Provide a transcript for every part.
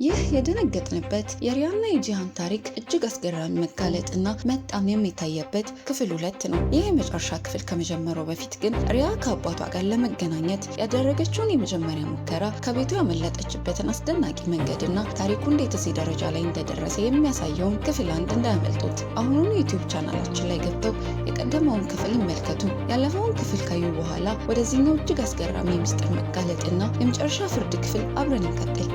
ይህ የደነገጥንበት የሪያና የጂሃን ታሪክ እጅግ አስገራሚ መጋለጥና መጣም የሚታየበት ክፍል 2 ነው። ይህ የመጨረሻ ክፍል ከመጀመሩ በፊት ግን ሪያ ከአባቷ ጋር ለመገናኘት ያደረገችውን የመጀመሪያ ሙከራ፣ ከቤቱ ያመለጠችበትን አስደናቂ መንገድና ታሪኩ እንዴት እዚህ ደረጃ ላይ እንደደረሰ የሚያሳየውን ክፍል 1 እንዳያመልጡት አሁኑኑ ዩቲዩብ ቻናላችን ላይ ገብተው የቀደመውን ክፍል ይመልከቱ። ያለፈውን ክፍል ካዩ በኋላ ወደዚህኛው እጅግ አስገራሚ የምስጢር መጋለጥና የመጨረሻ ፍርድ ክፍል አብረን እንቀጥል።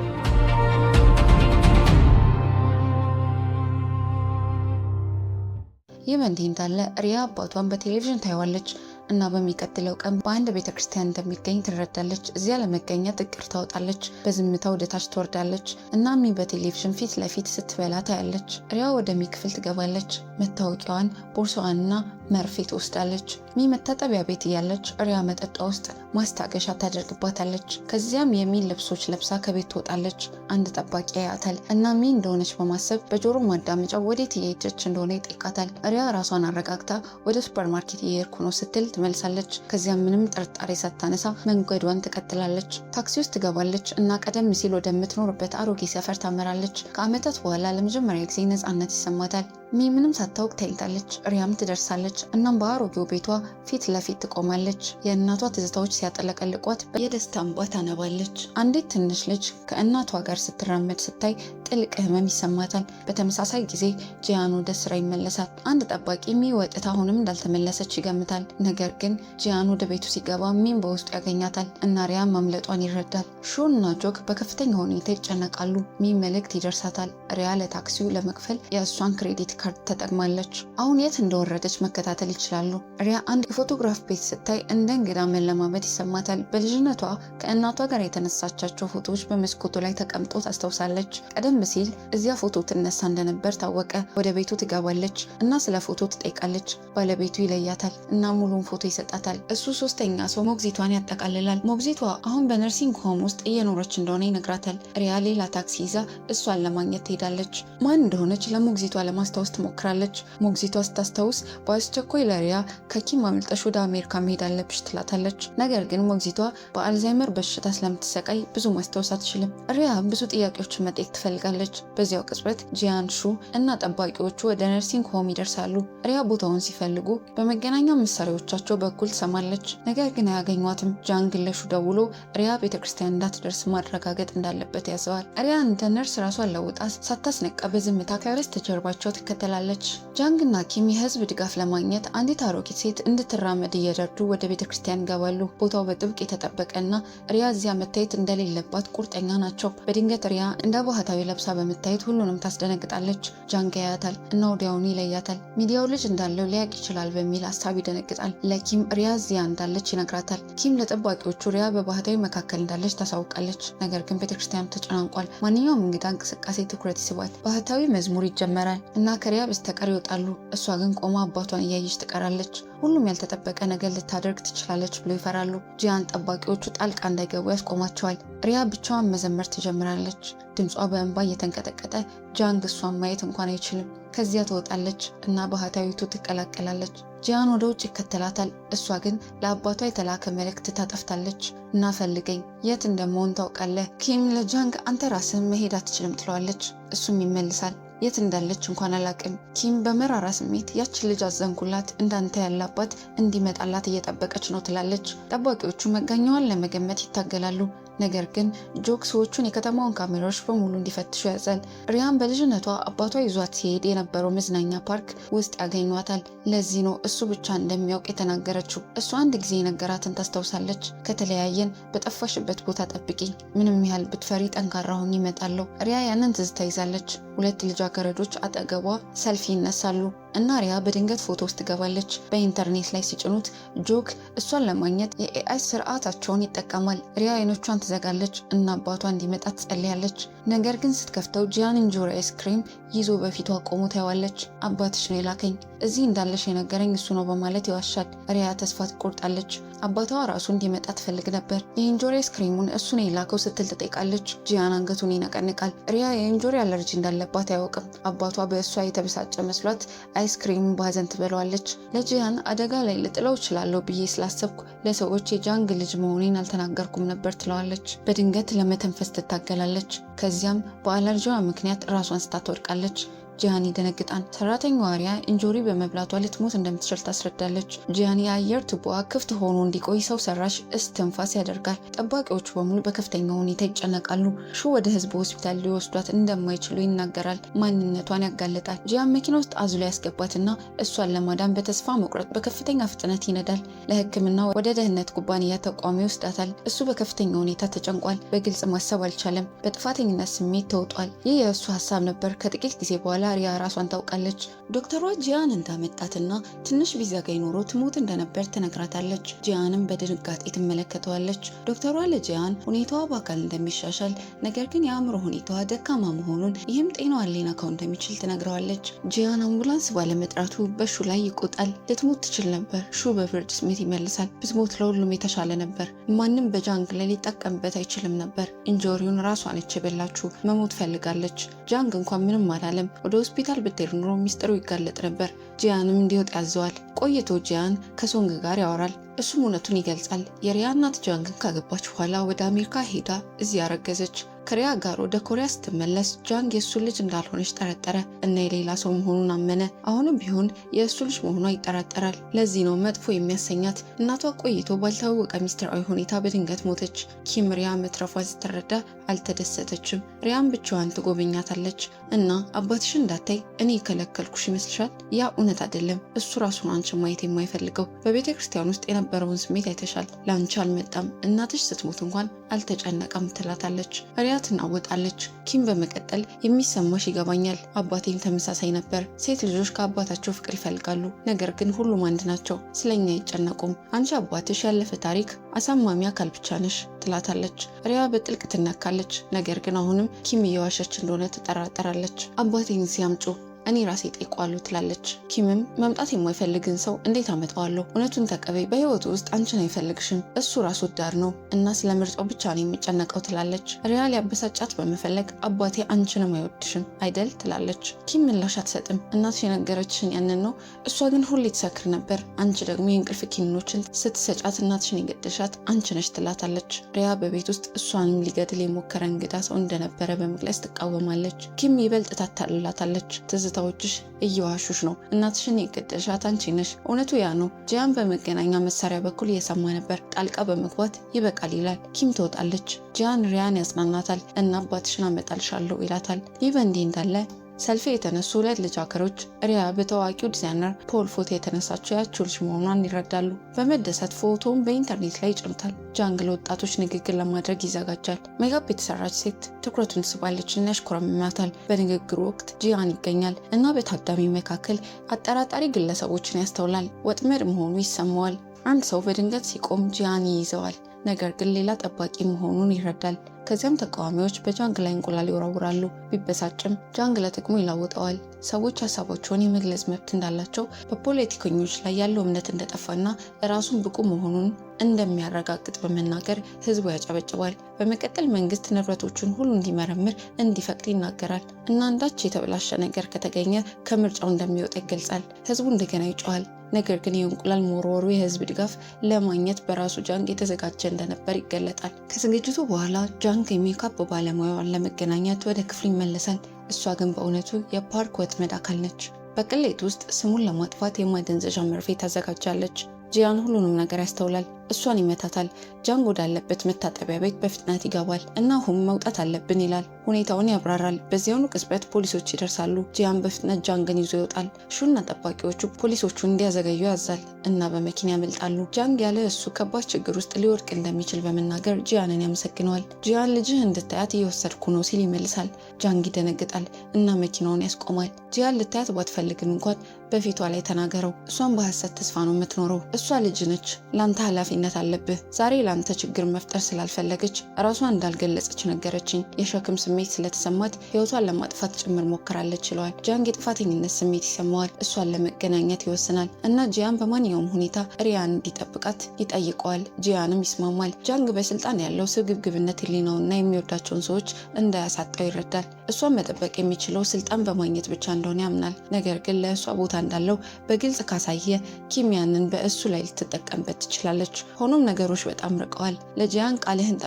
ይህ በእንዲህ እንዳለ ሪያ አባቷን በቴሌቪዥን ታየዋለች እና በሚቀጥለው ቀን በአንድ ቤተክርስቲያን እንደሚገኝ ትረዳለች። እዚያ ለመገኘት እቅድ ታወጣለች። በዝምታ ወደ ታች ትወርዳለች እና ሚ በቴሌቪዥን ፊት ለፊት ስትበላ ታያለች። ሪያ ወደ ሚ ክፍል ትገባለች። መታወቂያዋን፣ ቦርሳዋንና መርፌ ትወስዳለች። ሚ መታጠቢያ ቤት እያለች ሪያ መጠጧ ውስጥ ማስታገሻ ታደርግባታለች። ከዚያም የሚን ልብሶች ለብሳ ከቤት ትወጣለች። አንድ ጠባቂ ያያታል እና ሚ እንደሆነች በማሰብ በጆሮ ማዳመጫ ወዴት እየሄደች እንደሆነ ይጠይቃታል። ሪያ ራሷን አረጋግታ ወደ ሱፐርማርኬት እየሄድኩ ነው ስትል ትመልሳለች። ከዚያም ምንም ጥርጣሬ ሳታነሳ መንገዷን ትቀጥላለች። ታክሲ ውስጥ ትገባለች እና ቀደም ሲል ወደምትኖርበት አሮጌ ሰፈር ታመራለች። ከዓመታት በኋላ ለመጀመሪያ ጊዜ ነፃነት ይሰማታል። ሚ ምንም ሳታውቅ ታይታለች። ሪያም ትደርሳለች። እናም በአሮጌው ቤቷ ፊት ለፊት ትቆማለች። የእናቷ ትዝታዎች ሲያጠለቀልቋት የደስታ እንባ ታነባለች። አንዲት ትንሽ ልጅ ከእናቷ ጋር ስትራመድ ስታይ ጥልቅ ህመም ይሰማታል። በተመሳሳይ ጊዜ ጂያን ወደ ስራ ይመለሳል። አንድ ጠባቂ ሚ ወጥታ አሁንም እንዳልተመለሰች ይገምታል። ነገር ግን ጂያን ወደ ቤቱ ሲገባ ሚን በውስጡ ያገኛታል እና ሪያ ማምለጧን ይረዳል። ሾን እና ጆክ በከፍተኛ ሁኔታ ይጨነቃሉ። ሚ መልእክት ይደርሳታል። ሪያ ለታክሲው ለመክፈል የእሷን ክሬዲት ካርድ ተጠቅማለች። አሁን የት እንደወረደች መከታተል ይችላሉ። ሪያ አንድ የፎቶግራፍ ቤት ስታይ እንደ እንግዳ መለማመድ ይሰማታል። በልጅነቷ ከእናቷ ጋር የተነሳቻቸው ፎቶዎች በመስኮቱ ላይ ተቀምጦ ታስታውሳለች። ቀደም ሲል እዚያ ፎቶ ትነሳ እንደነበር ታወቀ። ወደ ቤቱ ትገባለች እና ስለ ፎቶ ትጠይቃለች። ባለቤቱ ይለያታል እና ሙሉን ፎቶ ይሰጣታል። እሱ ሶስተኛ ሰው ሞግዚቷን ያጠቃልላል። ሞግዚቷ አሁን በነርሲንግ ሆም ውስጥ እየኖረች እንደሆነ ይነግራታል። ሪያ ሌላ ታክሲ ይዛ እሷን ለማግኘት ትሄዳለች። ማን እንደሆነች ለሞግዚቷ ለማስታወስ ትሞክራለች። ሞግዚቷ ስታስታውስ በአስቸኳይ ለሪያ ከኪም አምልጠሽ ወደ አሜሪካ መሄድ አለብሽ ትላታለች። ነገር ግን ሞግዚቷ በአልዛይመር በሽታ ስለምትሰቃይ ብዙ ማስታወስ አትችልም። ሪያ ብዙ ጥያቄዎችን መጠየቅ ትፈልጋለች። በዚያው ቅጽበት ጂያን ሹ እና ጠባቂዎቹ ወደ ነርሲንግ ሆም ይደርሳሉ። ሪያ ቦታውን ሲፈልጉ በመገናኛ መሳሪያዎቻቸው በኩል ትሰማለች። ነገር ግን አያገኟትም። ጃንግ ለሹ ደውሎ ሪያ ቤተክርስቲያን እንዳትደርስ ማረጋገጥ እንዳለበት ያዘዋል። ሪያ እንደ ነርስ ራሷን ለውጣ ሳታስነቃ በዝምታ ከበስተጀርባቸው ትከተላለች። ጃንግ እና ኪም የህዝብ ድጋፍ ለማግኘት አንዲት አሮጊት ሴት እንድትራመድ እየረዱ ወደ ቤተክርስቲያን ይገባሉ። ቦታው በጥብቅ የተጠበቀ እና ሪያ እዚያ መታየት እንደሌለባት ቁርጠኛ ናቸው። በድንገት ሪያ እንደ ባህታዊ ለብሳ በመታየት ሁሉንም ታስደነግጣለች። ጃንግ ያያታል እና ወዲያውኑ ይለያታል። ሚዲያው ልጅ እንዳለው ሊያቅ ይችላል በሚል ሀሳብ ይደነግጣል። ለኪም ሪያ እዚያ እንዳለች ይነግራታል። ኪም ለጠባቂዎቹ ሪያ በባህታዊ መካከል እንዳለች ታሳውቃለች። ነገር ግን ቤተክርስቲያኑ ተጨናንቋል። ማንኛውም እንግዳ እንቅስቃሴ ትኩረት ይስባል። ባህታዊ መዝሙር ይጀመራል እና ከሪያ በስተቀር ይወጣሉ። እሷ ግን ቆማ አባቷን እያየች ትቀራለች። ሁሉም ያልተጠበቀ ነገር ልታደርግ ትችላለች ብሎ ይፈራሉ። ጂያን ጠባቂዎቹ ጣልቃ እንዳይገቡ ያስቆማቸዋል። ሪያ ብቻዋን መዘመር ትጀምራለች። ድምጿ በእንባ እየተንቀጠቀጠ ጃንግ እሷን ማየት እንኳን አይችልም። ከዚያ ትወጣለች እና ባህታዊቱ ትቀላቀላለች። ጂያን ወደ ውጭ ይከተላታል። እሷ ግን ለአባቷ የተላከ መልእክት ታጠፍታለች እና ፈልገኝ፣ የት እንደመሆን ታውቃለህ? ኪም ለጃንግ አንተ ራስህን መሄድ አትችልም ትለዋለች። እሱም ይመልሳል የት እንዳለች እንኳን አላቅም። ኪም በመራራ ስሜት ያችን ልጅ አዘንኩላት፣ እንዳንተ ያላባት እንዲመጣላት እየጠበቀች ነው ትላለች። ጠባቂዎቹ መገኛዋን ለመገመት ይታገላሉ። ነገር ግን ጆክ ሰዎቹን የከተማውን ካሜራዎች በሙሉ እንዲፈትሹ ያዛል። ሪያን በልጅነቷ አባቷ ይዟት ሲሄድ የነበረው መዝናኛ ፓርክ ውስጥ ያገኟታል። ለዚህ ነው እሱ ብቻ እንደሚያውቅ የተናገረችው። እሱ አንድ ጊዜ የነገራትን ታስታውሳለች። ከተለያየን በጠፋሽበት ቦታ ጠብቂኝ፣ ምንም ያህል ብትፈሪ ጠንካራ ሆኜ እመጣለሁ። ሪያ ያንን ትዝታ ይዛለች። ሁለት ልጃገረዶች አጠገቧ ሰልፊ ይነሳሉ እና ሪያ በድንገት ፎቶ ውስጥ ትገባለች። በኢንተርኔት ላይ ሲጭኑት ጆክ እሷን ለማግኘት የኤአይ ስርዓታቸውን ይጠቀማል። ሪያ አይኖቿን ትዘጋለች እና አባቷ እንዲመጣ ትጸልያለች። ነገር ግን ስትከፍተው ጂያን እንጆሪ አይስክሪም ይዞ በፊቷ ቆሞ ታየዋለች። አባትሽ ነው የላከኝ፣ እዚህ እንዳለሽ የነገረኝ እሱ ነው በማለት ይዋሻል። ሪያ ተስፋ ትቆርጣለች። አባቷ ራሱ እንዲመጣ ትፈልግ ነበር። የኢንጆሪ አይስክሪሙን እሱን የላከው ስትል ትጠይቃለች። ጂያን አንገቱን ይነቀንቃል። ሪያ የኢንጆሪ አለርጂ እንዳለባት አያውቅም። አባቷ በእሷ የተበሳጨ መስሏት አይስክሪሙን በሀዘን ትበለዋለች። ለጂያን አደጋ ላይ ልጥለው እችላለሁ ብዬ ስላሰብኩ ለሰዎች የጃንግ ልጅ መሆኔን አልተናገርኩም ነበር ትለዋለች። በድንገት ለመተንፈስ ትታገላለች። ከዚያም በአለርጂዋ ምክንያት ራሷን ስታ ትወድቃለች። ጂያን ይደነግጣል። ሰራተኛዋ ሪያ ኢንጆሪ በመብላቷ ልትሞት እንደምትችል ታስረዳለች። ጂያን የአየር ቱቦዋ ክፍት ሆኖ እንዲቆይ ሰው ሰራሽ እስትንፋስ ያደርጋል። ጠባቂዎቹ በሙሉ በከፍተኛ ሁኔታ ይጨነቃሉ። ሹ ወደ ህዝብ ሆስፒታል ሊወስዷት እንደማይችሉ ይናገራል። ማንነቷን ያጋለጣል። ጂያን መኪና ውስጥ አዝሎ ያስገባትና እሷን ለማዳን በተስፋ መቁረጥ በከፍተኛ ፍጥነት ይነዳል። ለሕክምና ወደ ደህንነት ኩባንያ ተቋም ይወስዳታል። እሱ በከፍተኛ ሁኔታ ተጨንቋል። በግልጽ ማሰብ አልቻለም። በጥፋተኝነት ስሜት ተውጧል። ይህ የእሱ ሀሳብ ነበር። ከጥቂት ጊዜ በኋላ ሪያ ራሷን ታውቃለች። ዶክተሯ ጂያን እንዳመጣትና ትንሽ ቢዘገይ ኖሮ ትሞት እንደነበር ትነግራታለች። ጂያንም በድንጋጤ ትመለከተዋለች። ዶክተሯ ለጂያን ሁኔታዋ በአካል እንደሚሻሻል ነገር ግን የአእምሮ ሁኔታዋ ደካማ መሆኑን ይህም ጤናዋን ሊነካው እንደሚችል ትነግረዋለች። ጂያን አምቡላንስ ባለመጥራቱ በሹ ላይ ይቆጣል። ልትሞት ትችል ነበር። ሹ በፍርድ ስሜት ይመልሳል። ብትሞት ለሁሉም የተሻለ ነበር። ማንም በጃንግ ላይ ሊጠቀምበት አይችልም ነበር። ኢንጆሪውን ራሷ ነች የበላችሁ። መሞት ፈልጋለች። ጃንግ እንኳን ምንም አላለም። ወደ ሆስፒታል ብትሄድ ኖሮ ሚስጥሩ ይጋለጥ ነበር። ጂያንም እንዲወጣ ያዘዋል። ቆይቶ ጂያን ከሶንግ ጋር ያወራል። እሱም እውነቱን ይገልጻል። የሪያ እናት ጃንግን ካገባች በኋላ ወደ አሜሪካ ሄዳ እዚህ ያረገዘች። ከሪያ ጋር ወደ ኮሪያ ስትመለስ ጃንግ የእሱ ልጅ እንዳልሆነች ጠረጠረ እና የሌላ ሰው መሆኑን አመነ። አሁንም ቢሆን የእሱ ልጅ መሆኗ ይጠራጠራል። ለዚህ ነው መጥፎ የሚያሰኛት። እናቷ ቆይቶ ባልታወቀ ሚስጥራዊ ሁኔታ በድንገት ሞተች። ኪም ሪያ መትረፏን ስትረዳ አልተደሰተችም። ሪያም ብቻዋን ትጎበኛታለች እና አባትሽን እንዳታይ እኔ የከለከልኩሽ ይመስልሻል? ያ እውነት አይደለም። እሱ ራሱን አንቺን ማየት የማይፈልገው። በቤተ ክርስቲያን ውስጥ የነበረውን ስሜት አይተሻል። ለአንቺ አልመጣም። እናትሽ ስትሞት እንኳን አልተጨነቀም ትላታለች። ሪያ ትናወጣለች። ኪም በመቀጠል የሚሰማሽ ይገባኛል። አባቴም ተመሳሳይ ነበር። ሴት ልጆች ከአባታቸው ፍቅር ይፈልጋሉ፣ ነገር ግን ሁሉም አንድ ናቸው። ስለኛ አይጨነቁም። አንቺ አባትሽ ያለፈ ታሪክ አሳማሚ አካል ብቻ ነሽ ትላታለች። ሪያ በጥልቅ ትነካለች። ነገር ግን አሁንም ኪም እየዋሸች እንደሆነ ትጠራጠራለች። አባቴን ሲያምጩ እኔ ራሴ ጠይቀዋለሁ ትላለች። ኪምም መምጣት የማይፈልግን ሰው እንዴት አመጣዋለሁ? እውነቱን ተቀበይ። በህይወቱ ውስጥ አንቺን አይፈልግሽም። እሱ ራስ ወዳድ ነው እና ስለ ምርጫው ብቻ ነው የሚጨነቀው ትላለች። ሪያ ሊያበሳጫት በመፈለግ አባቴ አንቺንም አይወድሽም አይደል ትላለች። ኪም ምላሽ አትሰጥም። እናትሽ የነገረችሽን ያንን ነው። እሷ ግን ሁሌ ትሰክር ነበር። አንቺ ደግሞ የእንቅልፍ ኪኒኖችን ስትሰጫት እናትሽን የገደሻት አንቺ ነሽ ትላታለች። ሪያ በቤት ውስጥ እሷንም ሊገድል የሞከረ እንግዳ ሰው እንደነበረ በመግለጽ ትቃወማለች። ኪም ይበልጥ ታታልላታለች። ትዝታዎችሽ እየዋሹሽ ነው። እናትሽን የገደልሻት አንቺ ነሽ። እውነቱ ያ ነው። ጂያን በመገናኛ መሳሪያ በኩል እየሰማ ነበር። ጣልቃ በመግባት ይበቃል ይላል። ኪም ትወጣለች። ጂያን ሪያን ያጽናናታል እና አባትሽን አመጣልሻለሁ ይላታል። ይህ በእንዲህ እንዳለ ሰልፍ የተነሱ ሁለት ልጃገረዶች ሪያ በታዋቂው ዲዛይነር ፖል ፎቶ የተነሳቸው ያቺው ልጅ መሆኗን ይረዳሉ። በመደሰት ፎቶውን በኢንተርኔት ላይ ይጭኑታል። ጃንግ ለወጣቶች ንግግር ለማድረግ ይዘጋጃል። ሜካፕ የተሰራች ሴት ትኩረቱን ትስባለች እና ያሽኮረምማታል። በንግግሩ ወቅት ጂያን ይገኛል እና በታዳሚ መካከል አጠራጣሪ ግለሰቦችን ያስተውላል። ወጥመድ መሆኑ ይሰማዋል። አንድ ሰው በድንገት ሲቆም ጂያን ይይዘዋል። ነገር ግን ሌላ ጠባቂ መሆኑን ይረዳል። ከዚያም ተቃዋሚዎች በጃንግ ላይ እንቁላል ይወረውራሉ። ቢበሳጭም ጃንግ ለጥቅሙ ይለውጠዋል። ሰዎች ሀሳባቸውን የመግለጽ መብት እንዳላቸው፣ በፖለቲከኞች ላይ ያለው እምነት እንደጠፋና ራሱን ብቁ መሆኑን እንደሚያረጋግጥ በመናገር ህዝቡ ያጨበጭባል። በመቀጠል መንግስት ንብረቶቹን ሁሉ እንዲመረምር እንዲፈቅድ ይናገራል እና አንዳች የተበላሸ ነገር ከተገኘ ከምርጫው እንደሚወጣ ይገልጻል። ህዝቡ እንደገና ይጮሃል። ነገር ግን የእንቁላል መወርወሩ የህዝብ ድጋፍ ለማግኘት በራሱ ጃንግ የተዘጋጀ እንደነበር ይገለጣል። ከዝግጅቱ በኋላ ጃንግ የሜካፕ ባለሙያዋን ለመገናኘት ወደ ክፍሉ ይመለሳል። እሷ ግን በእውነቱ የፓርክ ወጥመድ አካል ነች። በቅሌት ውስጥ ስሙን ለማጥፋት የማደንዘዣ መርፌ ታዘጋጃለች። ጂያን ሁሉንም ነገር ያስተውላል። እሷን ይመታታል። ጃንግ ወዳለበት መታጠቢያ ቤት በፍጥነት ይገባል እና አሁን መውጣት አለብን ይላል። ሁኔታውን ያብራራል። በዚያውኑ ቅጽበት ፖሊሶች ይደርሳሉ። ጂያን በፍጥነት ጃንግን ይዞ ይወጣል። ሹና ጠባቂዎቹ ፖሊሶቹን እንዲያዘገዩ ያዛል እና በመኪና ያመልጣሉ። ጃንግ ያለ እሱ ከባድ ችግር ውስጥ ሊወድቅ እንደሚችል በመናገር ጂያንን ያመሰግነዋል። ጂያን ልጅህ እንድታያት እየወሰድኩ ነው ሲል ይመልሳል። ጃንግ ይደነግጣል እና መኪናውን ያስቆማል። ጂያን ልታያት ባትፈልግም እንኳን በፊቷ ላይ ተናገረው። እሷን በሐሰት ተስፋ ነው የምትኖረው። እሷ ልጅ ነች። ላንተ ኃላፊነት አለብህ። ዛሬ ላንተ ችግር መፍጠር ስላልፈለገች ራሷን እንዳልገለጸች ነገረችኝ። የሸክም ስሜት ስሜት ስለተሰማት ህይወቷን ለማጥፋት ጭምር ሞክራለች ይለዋል። ጃንግ የጥፋተኝነት ስሜት ይሰማዋል። እሷን ለመገናኘት ይወስናል እና ጂያን በማንኛውም ሁኔታ ሪያን እንዲጠብቃት ይጠይቀዋል። ጂያንም ይስማማል። ጃንግ በስልጣን ያለው ስግብግብነት ህሊናውና የሚወዳቸውን ሰዎች እንዳያሳጣው ይረዳል። እሷን መጠበቅ የሚችለው ስልጣን በማግኘት ብቻ እንደሆነ ያምናል። ነገር ግን ለእሷ ቦታ እንዳለው በግልጽ ካሳየ ኪም ያንን በእሱ ላይ ልትጠቀምበት ትችላለች። ሆኖም ነገሮች በጣም ርቀዋል። ለጂያን ቃልህን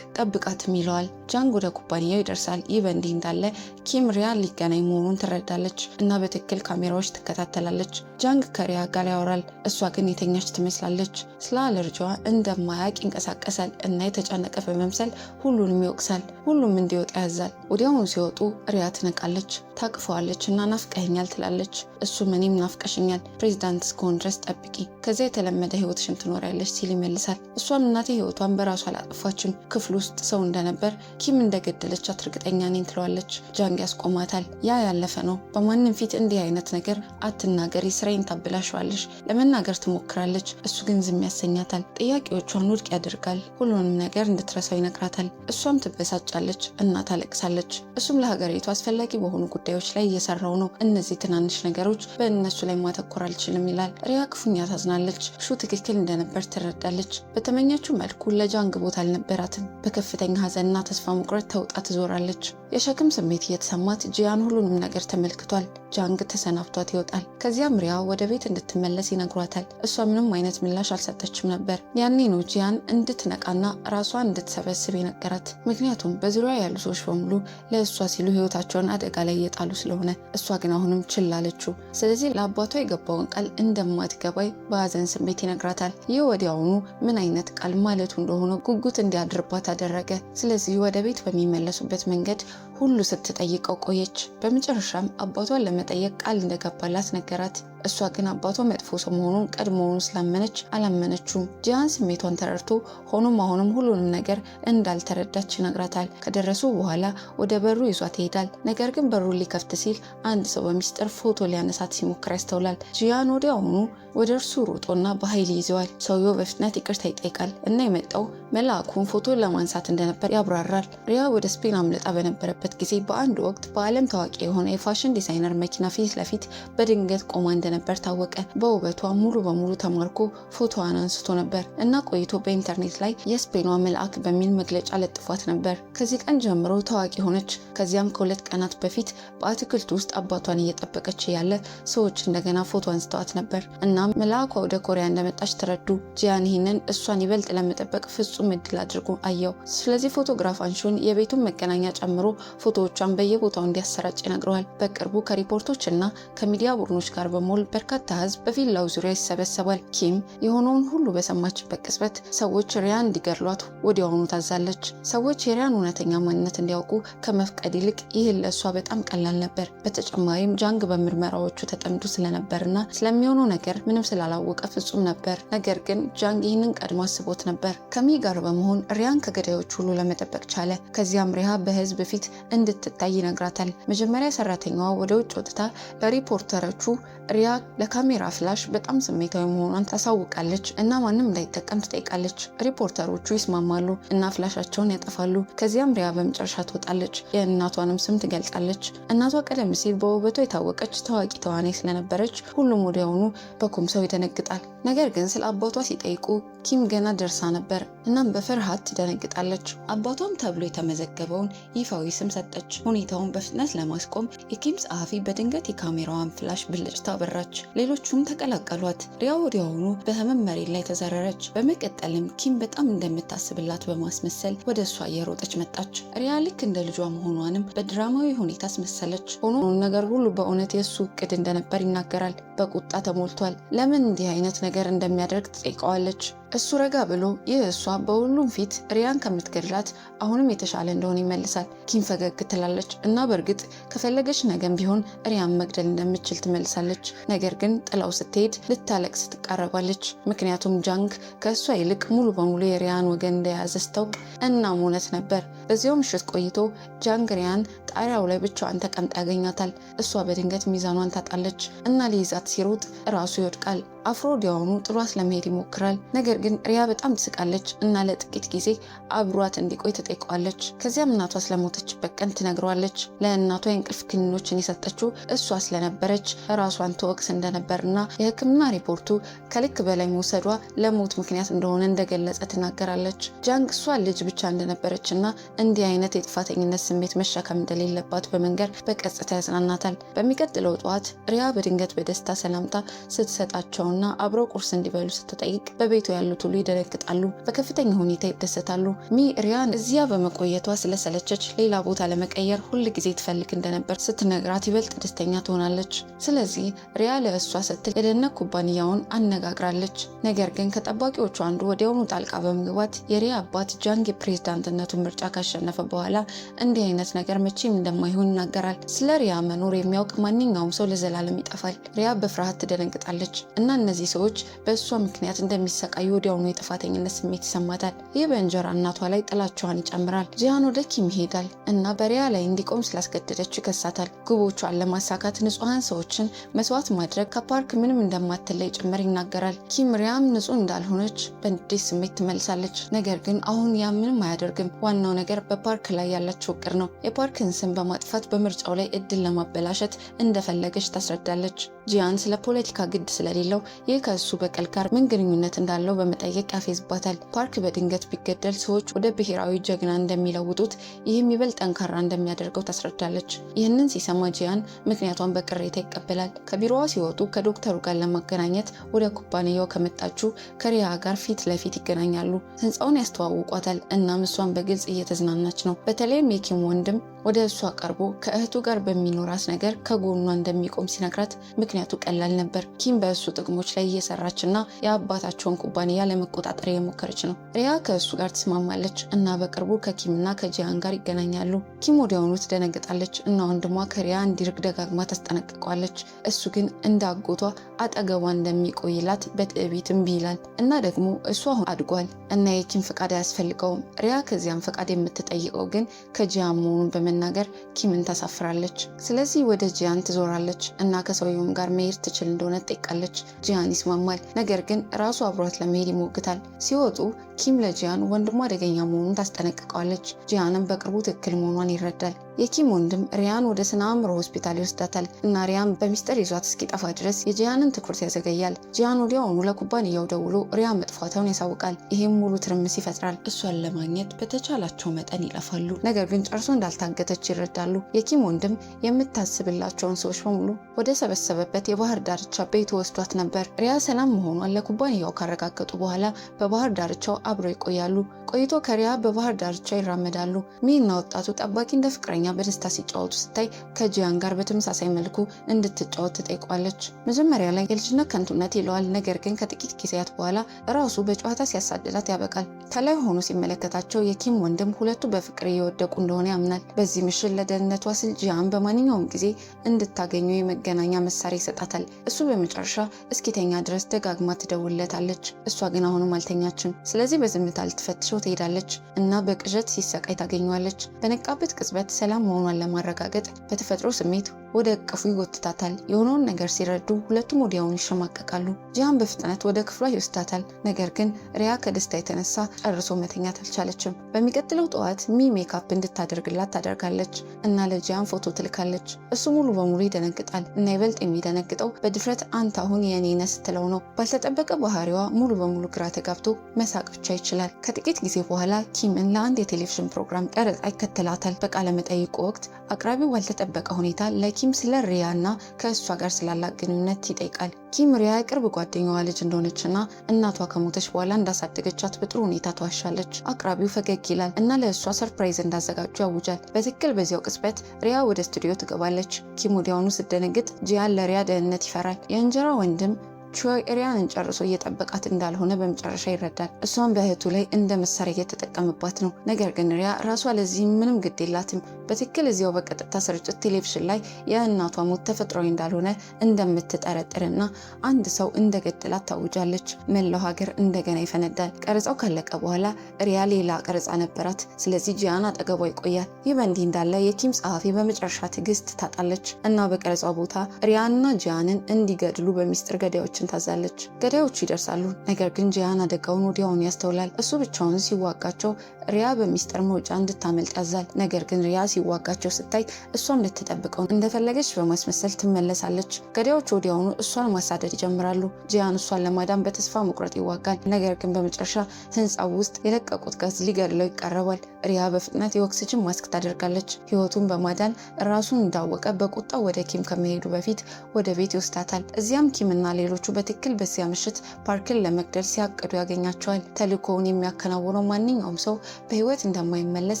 ጠብቃትም ይለዋል። ጃንግ ወደ ኩባንያው ይደርሳል። ይህ በእንዲህ እንዳለ ኪም ሪያ ሊገናኝ መሆኑን ትረዳለች እና በትክክል ካሜራዎች ትከታተላለች። ጃንግ ከሪያ ጋር ያወራል። እሷ ግን የተኛች ትመስላለች። ስለ አለርጂዋ እንደማያውቅ ይንቀሳቀሳል እና የተጨነቀ በመምሰል ሁሉንም ይወቅሳል። ሁሉም እንዲወጣ ያዛል። ወዲያውኑ ሲወጡ ሪያ ትነቃለች፣ ታቅፈዋለች እና ናፍቀኸኛል ትላለች። እሱም እኔም ናፍቀሽኛል፣ ፕሬዚዳንት እስከሆን ድረስ ጠብቂ፣ ከዚያ የተለመደ ህይወትሽን ትኖሪያለሽ ሲል ይመልሳል። እሷም እናቴ ህይወቷን በራሷ አላጠፋችም፣ ክፍል ውስጥ ሰው እንደነበር ኪም እንደገደለቻት እርግጠኛ ነኝ ትለዋለች። ጃንግ ያስቆማታል። ያ ያለፈ ነው። በማንም ፊት እንዲህ አይነት ነገር አትናገሪ፣ ስራዬን ታበላሸዋለሽ። ለመናገር ትሞክራለች። እሱ ግን ዝም ያሰኛታል። ጥያቄዎቿን ውድቅ ያደርጋል። ሁሉንም ነገር እንድትረሳው ይነግራታል። እሷም ትበሳጫለች እና ታለቅሳለች። እሱም ለሀገሪቱ አስፈላጊ በሆኑ ጉዳዮች ላይ እየሰራው ነው፣ እነዚህ ትናንሽ ነገሮች በእነሱ ላይ ማተኮር አልችልም ይላል። ሪያ ክፉኛ ታዝናለች። ሹ ትክክል እንደነበር ትረዳለች። በተመኘችው መልኩ ለጃንግ ቦታ አልነበራትም። በከፍተኛ ሀዘንና ተስፋ መቁረጥ ተውጣ ትዞራለች። የሸክም ስሜት እየተሰማት ጂያን ሁሉንም ነገር ተመልክቷል። ጃንግ ተሰናብቷት ይወጣል። ከዚያም ሪያ ወደ ቤት እንድትመለስ ይነግሯታል። እሷ ምንም አይነት ምላሽ አልሰጠችም ነበር። ያኔ ነው ጂያን እንድትነቃና ራሷን እንድትሰበስብ የነገራት። ምክንያቱም በዙሪያ ያሉ ሰዎች በሙሉ ለእሷ ሲሉ ህይወታቸውን አደጋ ላይ እየጣሉ ስለሆነ፣ እሷ ግን አሁንም ችላ አለችው። ስለዚህ ለአባቷ የገባውን ቃል እንደማትገባይ በሀዘን ስሜት ይነግራታል። ይህ ወዲያውኑ ምን አይነት ቃል ማለቱ እንደሆነ ጉጉት እንዲያድርባት አደረገ። ስለዚህ ወደ ቤት በሚመለሱበት መንገድ ሁሉ ስትጠይቀው ቆየች። በመጨረሻም አባቷን ለመጠየቅ ቃል እንደገባላት ነገራት። እሷ ግን አባቷ መጥፎ ሰው መሆኑን ቀድሞውኑ ስላመነች አላመነችውም። ጂያን ስሜቷን ተረድቶ ሆኖም አሁንም ሁሉንም ነገር እንዳልተረዳች ይነግራታል። ከደረሱ በኋላ ወደ በሩ ይዟት ይሄዳል። ነገር ግን በሩን ሊከፍት ሲል አንድ ሰው በሚስጥር ፎቶ ሊያነሳት ሲሞክር ያስተውላል። ጂያን ወዲያውኑ ወደ እርሱ ሮጦና በኃይል ይዘዋል። ሰውየው በፍጥነት ይቅርታ ይጠይቃል እና የመጣው መልአኩን ፎቶ ለማንሳት እንደነበር ያብራራል። ሪያ ወደ ስፔን አምልጣ በነበረበት ጊዜ በአንድ ወቅት በዓለም ታዋቂ የሆነ የፋሽን ዲዛይነር መኪና ፊት ለፊት በድንገት ቆማ እንደነበር ታወቀ። በውበቷ ሙሉ በሙሉ ተማርኮ ፎቶዋን አንስቶ ነበር እና ቆይቶ በኢንተርኔት ላይ የስፔኗ መልአክ በሚል መግለጫ ለጥፏት ነበር። ከዚህ ቀን ጀምሮ ታዋቂ ሆነች። ከዚያም ከ2 ቀናት በፊት በአትክልት ውስጥ አባቷን እየጠበቀች ያለ ሰዎች እንደገና ፎቶ አንስተዋት ነበር እና መልአኳ ወደ ኮሪያ እንደመጣች ተረዱ። ጂያን ይህንን እሷን ይበልጥ ለመጠበቅ ፍጹም እድል አድርጎ አየው። ስለዚህ ፎቶግራፍ አንሺውን የቤቱን መገናኛ ጨምሮ ፎቶዎቿን በየቦታው እንዲያሰራጭ ይነግረዋል። በቅርቡ ከሪፖርቶች እና ከሚዲያ ቡድኖች ጋር በመሆን በርካታ ህዝብ በቪላው ዙሪያ ይሰበሰባል። ኪም የሆነውን ሁሉ በሰማችበት ቅጽበት ሰዎች ሪያን እንዲገድሏት ወዲያውኑ ታዛለች። ሰዎች የሪያን እውነተኛ ማንነት እንዲያውቁ ከመፍቀድ ይልቅ ይህን ለእሷ በጣም ቀላል ነበር። በተጨማሪም ጃንግ በምርመራዎቹ ተጠምዶ ስለነበርና ስለሚሆነው ነገር ምንም ስላላወቀ ፍጹም ነበር። ነገር ግን ጃንግ ይህንን ቀድሞ አስቦት ነበር። ከሚ ጋር በመሆን ሪያን ከገዳዮች ሁሉ ለመጠበቅ ቻለ። ከዚያም ሪያ በህዝብ ፊት እንድትታይ ይነግራታል። መጀመሪያ ሰራተኛዋ ወደ ውጭ ወጥታ ለሪፖርተሮቹ ሪያ ለካሜራ ፍላሽ በጣም ስሜታዊ መሆኗን ታሳውቃለች እና ማንም እንዳይጠቀም ትጠይቃለች። ሪፖርተሮቹ ይስማማሉ እና ፍላሻቸውን ያጠፋሉ። ከዚያም ሪያ በመጨረሻ ትወጣለች። የእናቷንም ስም ትገልጻለች። እናቷ ቀደም ሲል በውበቷ የታወቀች ታዋቂ ተዋናይ ስለነበረች ሁሉም ወዲያውኑ በኮምሰው ይደነግጣል። ነገር ግን ስለ አባቷ ሲጠይቁ ኪም ገና ደርሳ ነበር። እናም በፍርሃት ትደነግጣለች። አባቷም ተብሎ የተመዘገበውን ይፋዊ ስም ሰጠች። ሁኔታውን በፍጥነት ለማስቆም የኪም ጸሐፊ በድንገት የካሜራዋን ፍላሽ ብልጭታ አበራች። ሌሎቹም ተቀላቀሏት። ሪያ ወዲያውኑ በህመም መሬት ላይ ተዘረረች። በመቀጠልም ኪም በጣም እንደምታስብላት በማስመሰል ወደ እሷ እየሮጠች መጣች። ሪያ ልክ እንደ ልጇ መሆኗንም በድራማዊ ሁኔታ አስመሰለች። ሆኖም ነገር ሁሉ በእውነት የእሱ እቅድ እንደነበር ይናገራል። በቁጣ ተሞልቷል። ለምን እንዲህ አይነት ነገር እንደሚያደርግ ትጠይቀዋለች። እሱ ረጋ ብሎ ይህ እሷ በሁሉም ፊት ሪያን ከምትገድላት አሁንም የተሻለ እንደሆነ ይመልሳል። ኪም ፈገግ ትላለች እና በእርግጥ ከፈለገች ነገም ቢሆን ሪያን መግደል እንደምትችል ትመልሳለች። ነገር ግን ጥላው ስትሄድ ልታለቅስ ትቃረባለች። ምክንያቱም ጃንግ ከእሷ ይልቅ ሙሉ በሙሉ የሪያን ወገን እንደያዘ ስታውቅ እናም እውነት ነበር። በዚያው ምሽት ቆይቶ ጃንግ ሪያን ጣሪያው ላይ ብቻዋን ተቀምጣ ያገኛታል። እሷ በድንገት ሚዛኗን ታጣለች እና ሊይዛት ሲሮጥ ራሱ ይወድቃል። አፍሮ ወዲያውኑ ጥሏት ለመሄድ ይሞክራል። ነገር ግን ሪያ በጣም ትስቃለች እና ለጥቂት ጊዜ አብሯት እንዲቆይ ትጠይቀዋለች። ከዚያም እናቷ ስለሞተችበት ቀን ትነግረዋለች። ለእናቷ የእንቅልፍ ክኒኖችን የሰጠችው እሷ ስለነበረች ራሷን ትወቅስ እንደነበርና የሕክምና ሪፖርቱ ከልክ በላይ መውሰዷ ለሞት ምክንያት እንደሆነ እንደገለጸ ትናገራለች። ጃንግ እሷ ልጅ ብቻ እንደነበረችና እንዲህ አይነት የጥፋተኝነት ስሜት መሸከም እንደሌለባት በመንገር በቀጥታ ያጽናናታል። በሚቀጥለው ጠዋት ሪያ በድንገት በደስታ ሰላምታ ስትሰጣቸውና አብረው ቁርስ እንዲበሉ ስትጠይቅ በቤቱ ያሉት ሁሉ ይደነግጣሉ፣ በከፍተኛ ሁኔታ ይደሰታሉ። ሚ ሪያን እዚያ በመቆየቷ ስለሰለቸች ሌላ ቦታ ለመቀየር ሁል ጊዜ ትፈልግ እንደነበር ስትነግራት ይበልጥ ደስተኛ ትሆናለች። ስለዚህ ሪያ ለእሷ ስትል የደህንነት ኩባንያውን አነጋግራለች። ነገር ግን ከጠባቂዎቹ አንዱ ወዲያውኑ ጣልቃ በመግባት የሪያ አባት ጃንግ የፕሬዝዳንትነቱን ምርጫ ካሸነፈ በኋላ እንዲህ አይነት ነገር መቼም እንደማይሆን ይናገራል። ስለ ሪያ መኖር የሚያውቅ ማንኛውም ሰው ለዘላለም ይጠፋል። ሪያ በፍርሃት ትደነግጣለች እና እነዚህ ሰዎች በእሷ ምክንያት እንደሚሰቃዩ ወዲያውኑ የጥፋተኝነት ስሜት ይሰማታል። ይህ በእንጀራ እናቷ ላይ ጥላቻዋን ይጨምራል። ጂያን ወደ ኪም ይሄዳል እና በሪያ ላይ እንዲቆም ስላስገደደችው ይከሳታል። ግቦቿን ለማሳካት ንጹሐን ሰዎችን መስዋዕት ማድረግ ከፓርክ ምንም እንደማትለይ ጭምር ይናገራል። ኪም ሪያም ንጹህ እንዳልሆነች በንዴት ስሜት ትመልሳለች። ነገር ግን አሁን ያ ምንም አያደርግም። ዋናው ነገር በፓርክ ላይ ያላቸው እቅድ ነው። የፓርክን ስም በማጥፋት በምርጫው ላይ እድል ለማበላሸት እንደፈለገች ታስረዳለች። ጂያን ስለ ፖለቲካ ግድ ስለሌለው ይህ ከእሱ በቀል ጋር ምን ግንኙነት እንዳለው በመጠየቅ ያፌዝባታል። ፓርክ በድንገት ቢገደል ሰዎች ወደ ብሔራዊ ጀግና እንደሚለውጡት ይህም ይበልጥ ጠንካራ እንደሚያደርገው ታስረዳለች። ይህንን ሲሰማ ጂያን ምክንያቷን በቅሬታ ይቀበላል። ከቢሮዋ ሲወጡ ከዶክተሩ ጋር ለማገናኘት ወደ ኩባንያው ከመጣችው ከሪያ ጋር ፊት ለፊት ይገናኛሉ። ህንፃውን ያስተዋውቋታል። እናም እሷን በግልጽ እየተዝናናች ነው። በተለይም የኪም ወንድም ወደ እሷ ቀርቦ ከእህቱ ጋር በሚኖራት ነገር ከጎኗ እንደሚቆም ሲነግራት ምክንያቱ ቀላል ነበር። ኪም በእሱ ጥቅሞች ላይ እየሰራችና የአባታቸውን ኩባንያ ለመቆጣጠር የሞከረች ነው። ሪያ ከእሱ ጋር ትስማማለች እና በቅርቡ ከኪምና ከጂያን ጋር ይገናኛሉ። ኪም ወዲያውኑ ትደነግጣለች እና ወንድሟ ከሪያ እንዲርቅ ደጋግማ ታስጠነቅቀዋለች። እሱ ግን እንዳጎቷ አጠገቧ እንደሚቆይላት በትዕቢት እምቢ ይላል እና ደግሞ እሱ አሁን አድጓል እና የኪም ፈቃድ አያስፈልገውም። ሪያ ከዚያም ፈቃድ የምትጠይቀው ግን ከጂያን መሆኑን በመናገር ኪምን ታሳፍራለች። ስለዚህ ወደ ጂያን ትዞራለች እና ከሰውየውም ጋር መሄድ ትችል እንደሆነ ትጠይቃለች። ጂያን ይስማማል፣ ነገር ግን ራሱ አብሯት ለመሄድ ይሞግታል። ሲወጡ ኪም ለጂያን ወንድሟ አደገኛ መሆኑን ታስጠነቅቀዋለች። ጂያንም በቅርቡ ትክክል መሆኗን ይረዳል። የኪም ወንድም ሪያን ወደ ስነ አእምሮ ሆስፒታል ይወስዳታል እና ሪያን በሚስጥር ይዟት እስኪጠፋ ድረስ የጂያንን ትኩረት ያዘገያል። ጂያን ወዲያውኑ ለኩባንያው ደውሎ ሪያ መጥፋቷን ያሳውቃል። ይህም ሙሉ ትርምስ ይፈጥራል። እሷን ለማግኘት በተቻላቸው መጠን ይለፋሉ፣ ነገር ግን ጨርሶ እንዳልታገተች ይረዳሉ። የኪም ወንድም የምታስብላቸውን ሰዎች በሙሉ ወደ ሰበሰበበት የባህር ዳርቻ ቤት ወስዷት ነበር። ሪያ ሰላም መሆኗን ለኩባንያው ካረጋገጡ በኋላ በባህር ዳርቻው አብረው ይቆያሉ። ቆይቶ ከሪያ በባህር ዳርቻ ይራመዳሉ። ሚና ወጣቱ ጠባቂ እንደ ፍቅረኛ በደስታ ሲጫወቱ ስታይ ከጂያን ጋር በተመሳሳይ መልኩ እንድትጫወት ትጠይቋለች። መጀመሪያ ላይ የልጅነት ከንቱነት ይለዋል፣ ነገር ግን ከጥቂት ጊዜያት በኋላ ራሱ በጨዋታ ሲያሳድዳት ያበቃል። ከላይ ሆኖ ሲመለከታቸው የኪም ወንድም ሁለቱ በፍቅር እየወደቁ እንደሆነ ያምናል። በዚህ ምሽት ለደህንነቷ ስል ጂያን በማንኛውም ጊዜ እንድታገኘው የመገናኛ መሳሪያ ይሰጣታል። እሱ በመጨረሻ እስኪተኛ ድረስ ደጋግማ ትደውልለታለች። እሷ ግን አሁንም አልተኛችም። ስለዚህ በዝምታ ልትፈትሸው ትሄዳለች እና በቅዠት ሲሰቃይ ታገኘዋለች። በነቃበት ቅጽበት ሰላም መሆኗን ለማረጋገጥ በተፈጥሮ ስሜት ወደ እቅፉ ይጎትታታል። የሆነውን ነገር ሲረዱ ሁለቱም ወዲያውኑ ይሸማቀቃሉ። ጂያን በፍጥነት ወደ ክፍሏ ይወስዳታል። ነገር ግን ሪያ ከደስታ የተነሳ ጨርሶ መተኛት አልቻለችም። በሚቀጥለው ጠዋት ሚ ሜካፕ እንድታደርግላት ታደርጋለች እና ለጂያን ፎቶ ትልካለች። እሱ ሙሉ በሙሉ ይደነግጣል እና ይበልጥ የሚደነግጠው በድፍረት አንተ አሁን የኔ ነህ ስትለው ነው። ባልተጠበቀ ባህሪዋ ሙሉ በሙሉ ግራ ተጋብቶ መሳቅ ብቻ ይችላል። ከጥቂት ጊዜ በኋላ ኪምን ለአንድ የቴሌቪዥን ፕሮግራም ቀረጻ ይከተላታል። በቃለ መጠይቁ ወቅት አቅራቢው ባልተጠበቀ ሁኔታ ለኪም ስለ ሪያ እና ከእሷ ጋር ስላላት ግንኙነት ይጠይቃል። ኪም ሪያ የቅርብ ጓደኛዋ ልጅ እንደሆነችና እናቷ ከሞተች በኋላ እንዳሳደገቻት በጥሩ ሁኔታ ተዋሻለች። አቅራቢው ፈገግ ይላል እና ለእሷ ሰርፕራይዝ እንዳዘጋጁ ያውጃል። በትክክል በዚያው ቅጽበት ሪያ ወደ ስቱዲዮ ትገባለች። ኪም ወዲያውኑ ስትደነግጥ ጂያን ለሪያ ደህንነት ይፈራል። የእንጀራ ወንድም ቾይ ሪያንን ጨርሶ እየጠበቃት እንዳልሆነ በመጨረሻ ይረዳል። እሷን በእህቱ ላይ እንደ መሳሪያ እየተጠቀመባት ነው። ነገር ግን ሪያ ራሷ ለዚህ ምንም ግድ የላትም። በትክክል እዚያው በቀጥታ ስርጭት ቴሌቪዥን ላይ የእናቷ ሞት ተፈጥሯዊ እንዳልሆነ እንደምትጠረጥርና አንድ ሰው እንደገደላት ታውጃለች። መላው ሀገር እንደገና ይፈነዳል። ቀረጻው ካለቀ በኋላ ሪያ ሌላ ቀረጻ ነበራት። ስለዚህ ጂያን አጠገቧ ይቆያል። ይህ በእንዲህ እንዳለ የኪም ጸሐፊ በመጨረሻ ትዕግስት ታጣለች እና በቀረጻው ቦታ ሪያንና ጂያንን እንዲገድሉ በሚስጥር ገዳዮችን ታዛለች። ገዳዮቹ ይደርሳሉ። ነገር ግን ጂያን አደጋውን ወዲያውኑ ያስተውላል። እሱ ብቻውን ሲዋጋቸው ሪያ በሚስጥር መውጫ እንድታመልጥ ያዛል። ነገር ግን ሪያ ሲዋጋቸው ስታይ እሷም ልትጠብቀው እንደፈለገች በማስመሰል ትመለሳለች። ገዳዮቹ ወዲያውኑ እሷን ማሳደድ ይጀምራሉ። ጂያን እሷን ለማዳን በተስፋ መቁረጥ ይዋጋል። ነገር ግን በመጨረሻ ህንፃው ውስጥ የለቀቁት ጋዝ ሊገድለው ይቃረባል። ሪያ በፍጥነት የኦክሲጅን ማስክ ታደርጋለች። ህይወቱን በማዳን ራሱን እንዳወቀ በቁጣው ወደ ኪም ከመሄዱ በፊት ወደ ቤት ይወስዳታል። እዚያም ኪም እና ሌሎቹ በትክክል በዚያ ምሽት ፓርክን ለመግደል ሲያቅዱ ያገኛቸዋል። ተልእኮውን የሚያከናውነው ማንኛውም ሰው በህይወት እንደማይመለስ